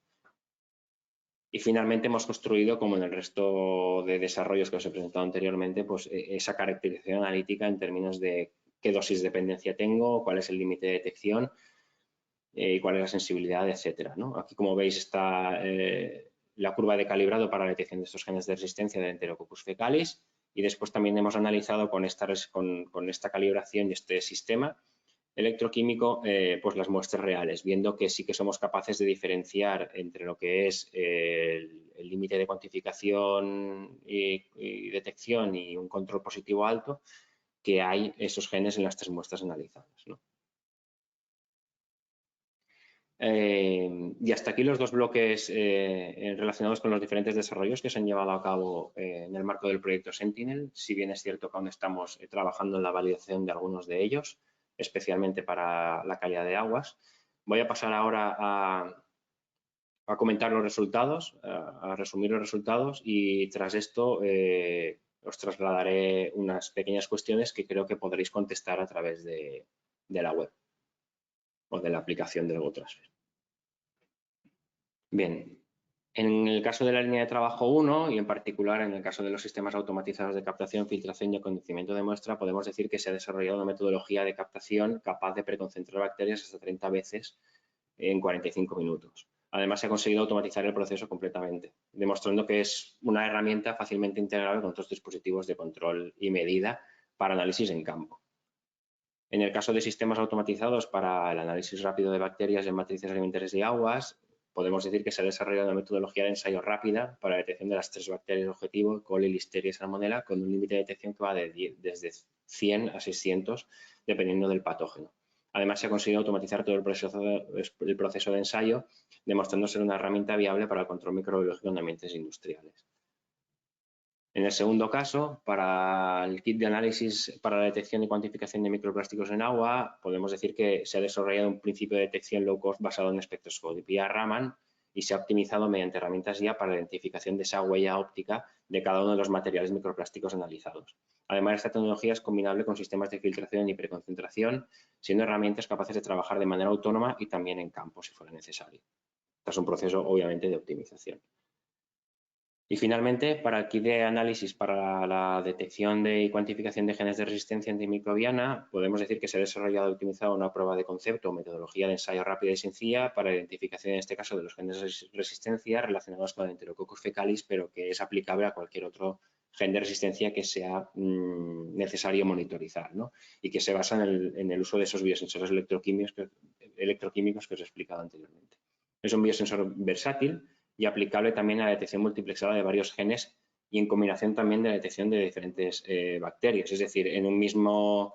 Y finalmente hemos construido, como en el resto de desarrollos que os he presentado anteriormente, pues esa caracterización analítica en términos de qué dosis de dependencia tengo, cuál es el límite de detección y cuál es la sensibilidad, etcétera, ¿no? Aquí, como veis, está la curva de calibrado para la detección de estos genes de resistencia de Enterococcus fecalis, y después también hemos analizado con esta calibración y este sistema electroquímico pues las muestras reales, viendo que sí que somos capaces de diferenciar entre lo que es el límite de cuantificación y detección y un control positivo alto, que hay esos genes en las 3 muestras analizadas, ¿no? Y hasta aquí los 2 bloques relacionados con los diferentes desarrollos que se han llevado a cabo en el marco del proyecto Sentinel, si bien es cierto que aún estamos trabajando en la validación de algunos de ellos, especialmente para la calidad de aguas. Voy a pasar ahora a comentar los resultados, a resumir los resultados, y tras esto os trasladaré unas pequeñas cuestiones que creo que podréis contestar a través de la web o de la aplicación del GoTransfer. Bien, en el caso de la línea de trabajo 1 y en particular en el caso de los sistemas automatizados de captación, filtración y acondicionamiento de muestra, podemos decir que se ha desarrollado una metodología de captación capaz de preconcentrar bacterias hasta 30 veces en 45 minutos. Además, se ha conseguido automatizar el proceso completamente, demostrando que es una herramienta fácilmente integrable con otros dispositivos de control y medida para análisis en campo. En el caso de sistemas automatizados para el análisis rápido de bacterias en matrices alimentarias y aguas, podemos decir que se ha desarrollado una metodología de ensayo rápida para la detección de las 3 bacterias objetivo, coli, listeria y salmonella, con un límite de detección que va desde 100 a 600, dependiendo del patógeno. Además, se ha conseguido automatizar todo el proceso de ensayo, demostrando ser una herramienta viable para el control microbiológico en ambientes industriales. En el segundo caso, para el kit de análisis para la detección y cuantificación de microplásticos en agua, podemos decir que se ha desarrollado un principio de detección low cost basado en espectroscopía Raman y se ha optimizado mediante herramientas ya para la identificación de esa huella óptica de cada uno de los materiales microplásticos analizados. Además, esta tecnología es combinable con sistemas de filtración y preconcentración, siendo herramientas capaces de trabajar de manera autónoma y también en campo, si fuera necesario. Este es un proceso, obviamente, de optimización. Y finalmente, para el kit de análisis para la detección y cuantificación de genes de resistencia antimicrobiana, podemos decir que se ha desarrollado y optimizado una prueba de concepto o metodología de ensayo rápida y sencilla para la identificación, en este caso, de los genes de resistencia relacionados con el Enterococcus fecalis, pero que es aplicable a cualquier otro gen de resistencia que sea necesario monitorizar, ¿no? Y que se basa en el uso de esos biosensores electroquímicos que os he explicado anteriormente. Es un biosensor versátil y aplicable también a la detección multiplexada de varios genes y en combinación también de la detección de diferentes bacterias. Es decir, en un mismo,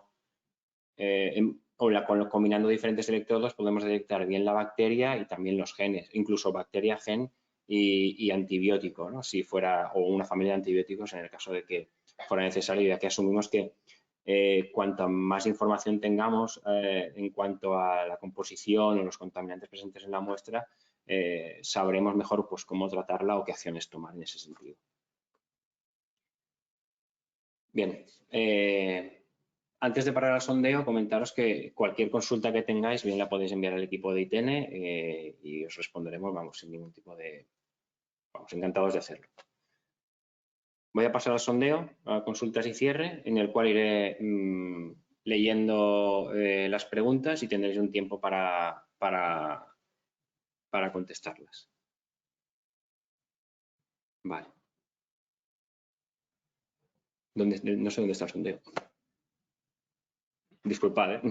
combinando diferentes electrodos podemos detectar bien la bacteria y también los genes, incluso bacteria, gen y antibiótico, ¿no? Si fuera, o una familia de antibióticos en el caso de que fuera necesario, ya que asumimos que cuanta más información tengamos en cuanto a la composición o los contaminantes presentes en la muestra, sabremos mejor pues, cómo tratarla o qué acciones tomar en ese sentido. Bien, antes de parar al sondeo, comentaros que cualquier consulta que tengáis, bien la podéis enviar al equipo de ITN y os responderemos, vamos, sin ningún tipo de... Vamos, encantados de hacerlo. Voy a pasar al sondeo, a consultas y cierre, en el cual iré leyendo las preguntas y tendréis un tiempo para contestarlas. Vale. No sé dónde está el sondeo. Disculpad, ¿eh?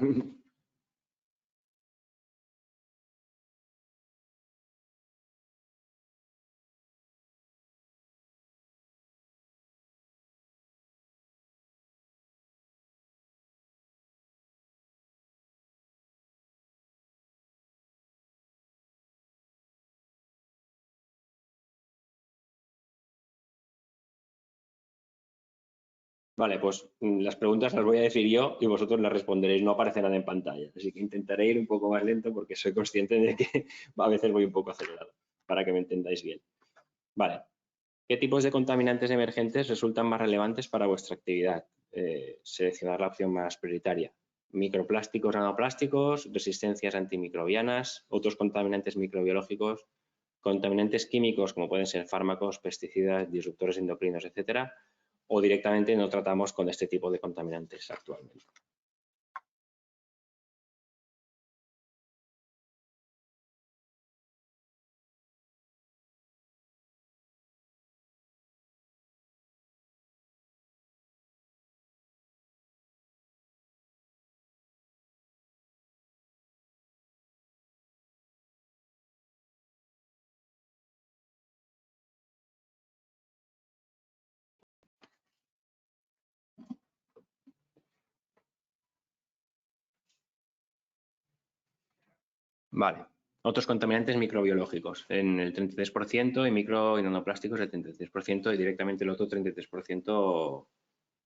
Vale, pues las preguntas las voy a decir yo y vosotros las responderéis, no aparecerán en pantalla. Así que intentaré ir un poco más lento porque soy consciente de que a veces voy un poco acelerado, para que me entendáis bien. Vale, ¿qué tipos de contaminantes emergentes resultan más relevantes para vuestra actividad? Seleccionar la opción más prioritaria. Microplásticos, nanoplásticos, resistencias antimicrobianas, otros contaminantes microbiológicos, contaminantes químicos como pueden ser fármacos, pesticidas, disruptores endocrinos, etcétera, o directamente no tratamos con este tipo de contaminantes actualmente. Vale. Otros contaminantes microbiológicos en el 33% y micro y nanoplásticos el 33% y directamente el otro 33%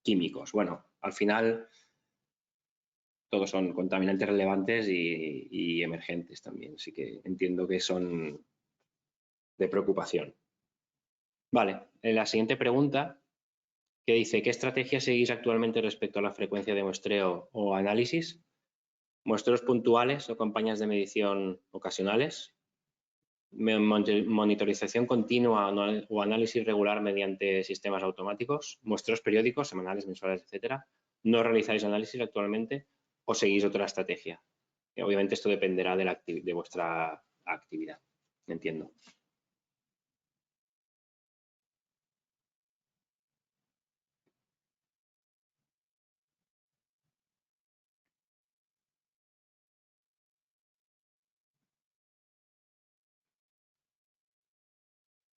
químicos. Bueno, al final todos son contaminantes relevantes y emergentes también, así que entiendo que son de preocupación. Vale, en la siguiente pregunta que dice ¿qué estrategia seguís actualmente respecto a la frecuencia de muestreo o análisis? Muestreos puntuales o campañas de medición ocasionales, monitorización continua o análisis regular mediante sistemas automáticos, muestreos periódicos, semanales, mensuales, etcétera. ¿No realizáis análisis actualmente o seguís otra estrategia? Obviamente esto dependerá de vuestra actividad, entiendo.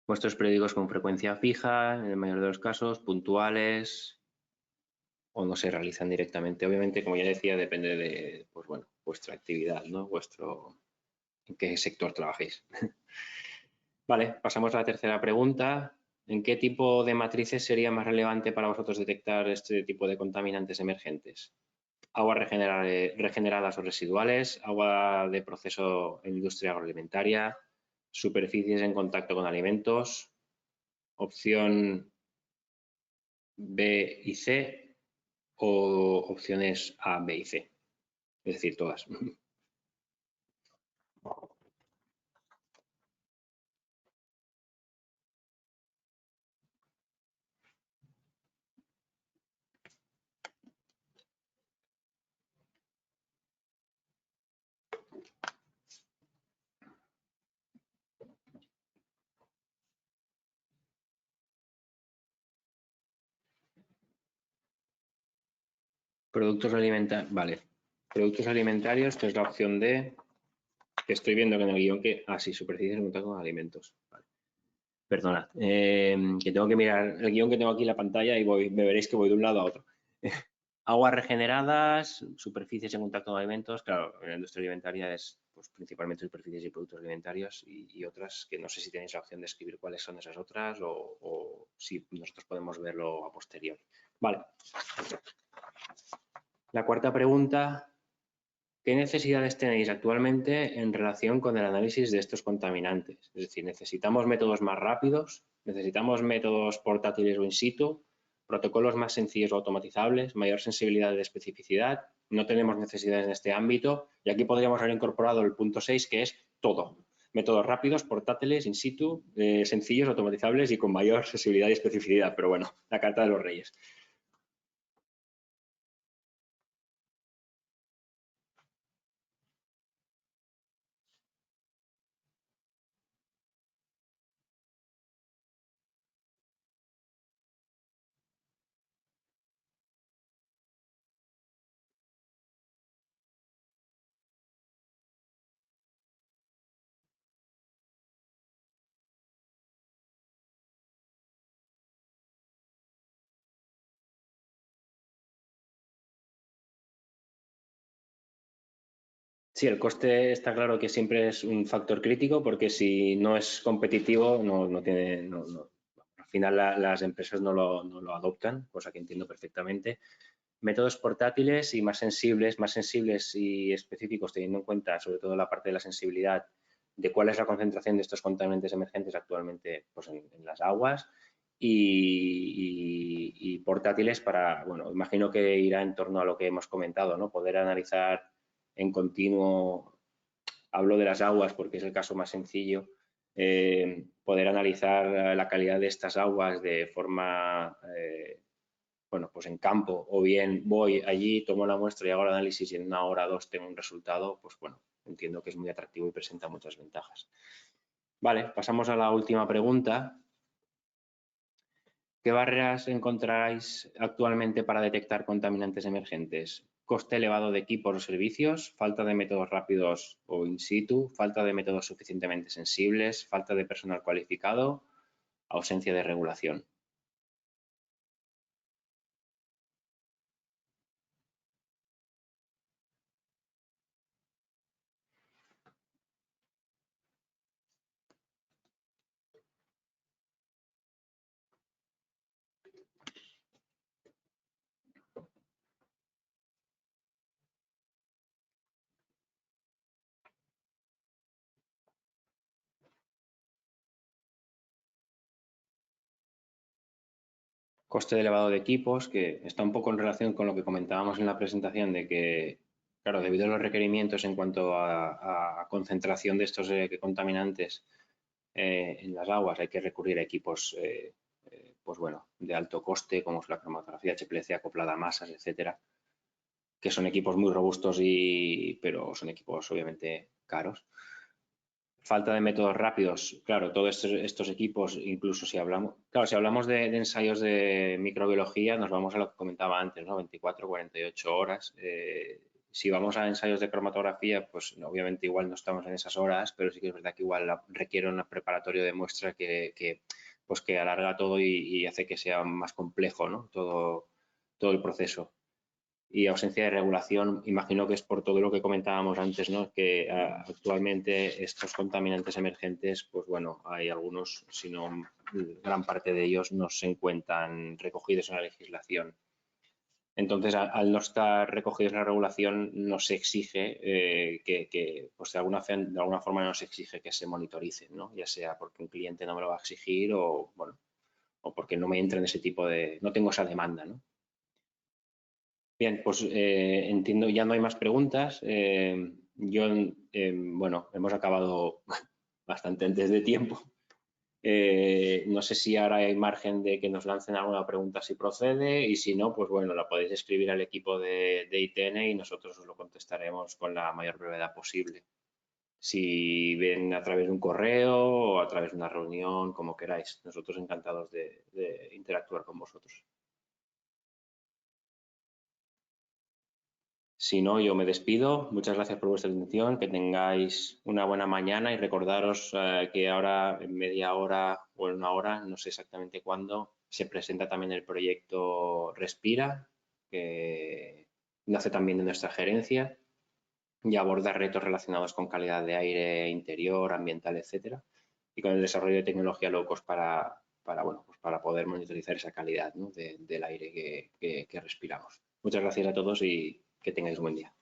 Muestreos periódicos con frecuencia fija, en el mayor de los casos, puntuales, o no se realizan directamente. Obviamente, como ya decía, depende de, pues bueno, vuestra actividad, ¿no? En qué sector trabajéis. Vale, pasamos a la tercera pregunta. ¿En qué tipo de matrices sería más relevante para vosotros detectar este tipo de contaminantes emergentes? Aguas regeneradas o residuales, agua de proceso en industria agroalimentaria, superficies en contacto con alimentos, opción B y C o opciones A, B y C, es decir, todas. Productos alimentarios, vale. Productos alimentarios, que es la opción D, que estoy viendo que en el guión que... Ah, sí, superficies en contacto con alimentos. Vale. Perdonad, que tengo que mirar el guión que tengo aquí en la pantalla y me veréis que voy de un lado a otro. Aguas regeneradas, superficies en contacto con alimentos. Claro, en la industria alimentaria es pues, principalmente superficies y productos alimentarios y otras que no sé si tenéis la opción de escribir cuáles son esas otras o si nosotros podemos verlo a posteriori. Vale. La cuarta pregunta, ¿qué necesidades tenéis actualmente en relación con el análisis de estos contaminantes? Es decir, ¿necesitamos métodos más rápidos? ¿Necesitamos métodos portátiles o in situ? ¿Protocolos más sencillos o automatizables? ¿Mayor sensibilidad de especificidad? No tenemos necesidades en este ámbito y aquí podríamos haber incorporado el punto 6, que es todo. Métodos rápidos, portátiles, in situ, sencillos, automatizables y con mayor sensibilidad y especificidad. Pero bueno, la carta de los reyes. Sí, el coste está claro que siempre es un factor crítico porque si no es competitivo no final las empresas no lo adoptan, cosa que entiendo perfectamente. Métodos portátiles y más sensibles y específicos, teniendo en cuenta sobre todo la parte de la sensibilidad de cuál es la concentración de estos contaminantes emergentes actualmente pues, en las aguas y portátiles para, bueno, imagino que irá en torno a lo que hemos comentado, ¿no? Poder analizar en continuo, hablo de las aguas porque es el caso más sencillo, poder analizar la calidad de estas aguas de forma, bueno, pues en campo, o bien voy allí, tomo la muestra y hago el análisis y en 1 hora o 2 tengo un resultado, pues bueno, entiendo que es muy atractivo y presenta muchas ventajas. Vale, pasamos a la última pregunta. ¿Qué barreras encontráis actualmente para detectar contaminantes emergentes? Coste elevado de equipos o servicios, falta de métodos rápidos o in situ, falta de métodos suficientemente sensibles, falta de personal cualificado, ausencia de regulación. Coste elevado de equipos, que está un poco en relación con lo que comentábamos en la presentación de que, claro, debido a los requerimientos en cuanto a concentración de estos contaminantes en las aguas, hay que recurrir a equipos pues bueno, de alto coste, como es la cromatografía HPLC acoplada a masas, etcétera, que son equipos muy robustos, pero son equipos obviamente caros. Falta de métodos rápidos, claro, todos estos equipos, incluso si hablamos de ensayos de microbiología, nos vamos a lo que comentaba antes, ¿no? 24, 48 horas. Si vamos a ensayos de cromatografía, pues obviamente igual no estamos en esas horas, pero sí que es verdad que igual requiere un preparatorio de muestra que alarga todo y hace que sea más complejo, ¿no? Todo el proceso. Y ausencia de regulación, imagino que es por todo lo que comentábamos antes, ¿no? Que actualmente estos contaminantes emergentes, pues bueno, hay algunos, si no gran parte de ellos no se encuentran recogidos en la legislación. Entonces, al no estar recogidos en la regulación, no se exige pues de alguna forma no se exige que se monitoricen, ¿no? Ya sea porque un cliente no me lo va a exigir o, bueno, o porque no me entra en ese tipo de, no tengo esa demanda, ¿no? Bien, pues entiendo, ya no hay más preguntas. Bueno, hemos acabado bastante antes de tiempo. No sé si ahora hay margen de que nos lancen alguna pregunta si procede y si no, pues bueno, la podéis escribir al equipo de ITN y nosotros os lo contestaremos con la mayor brevedad posible. Si ven a través de un correo o a través de una reunión, como queráis. Nosotros encantados de interactuar con vosotros. Si no, yo me despido. Muchas gracias por vuestra atención. Que tengáis una buena mañana y recordaros que ahora en media hora o en 1 hora, no sé exactamente cuándo, se presenta también el proyecto Respira, que nace también de nuestra gerencia y aborda retos relacionados con calidad de aire interior, ambiental, etcétera, y con el desarrollo de tecnología low cost bueno, pues para poder monitorizar esa calidad, ¿no? del aire que respiramos. Muchas gracias a todos y que tengáis un buen día.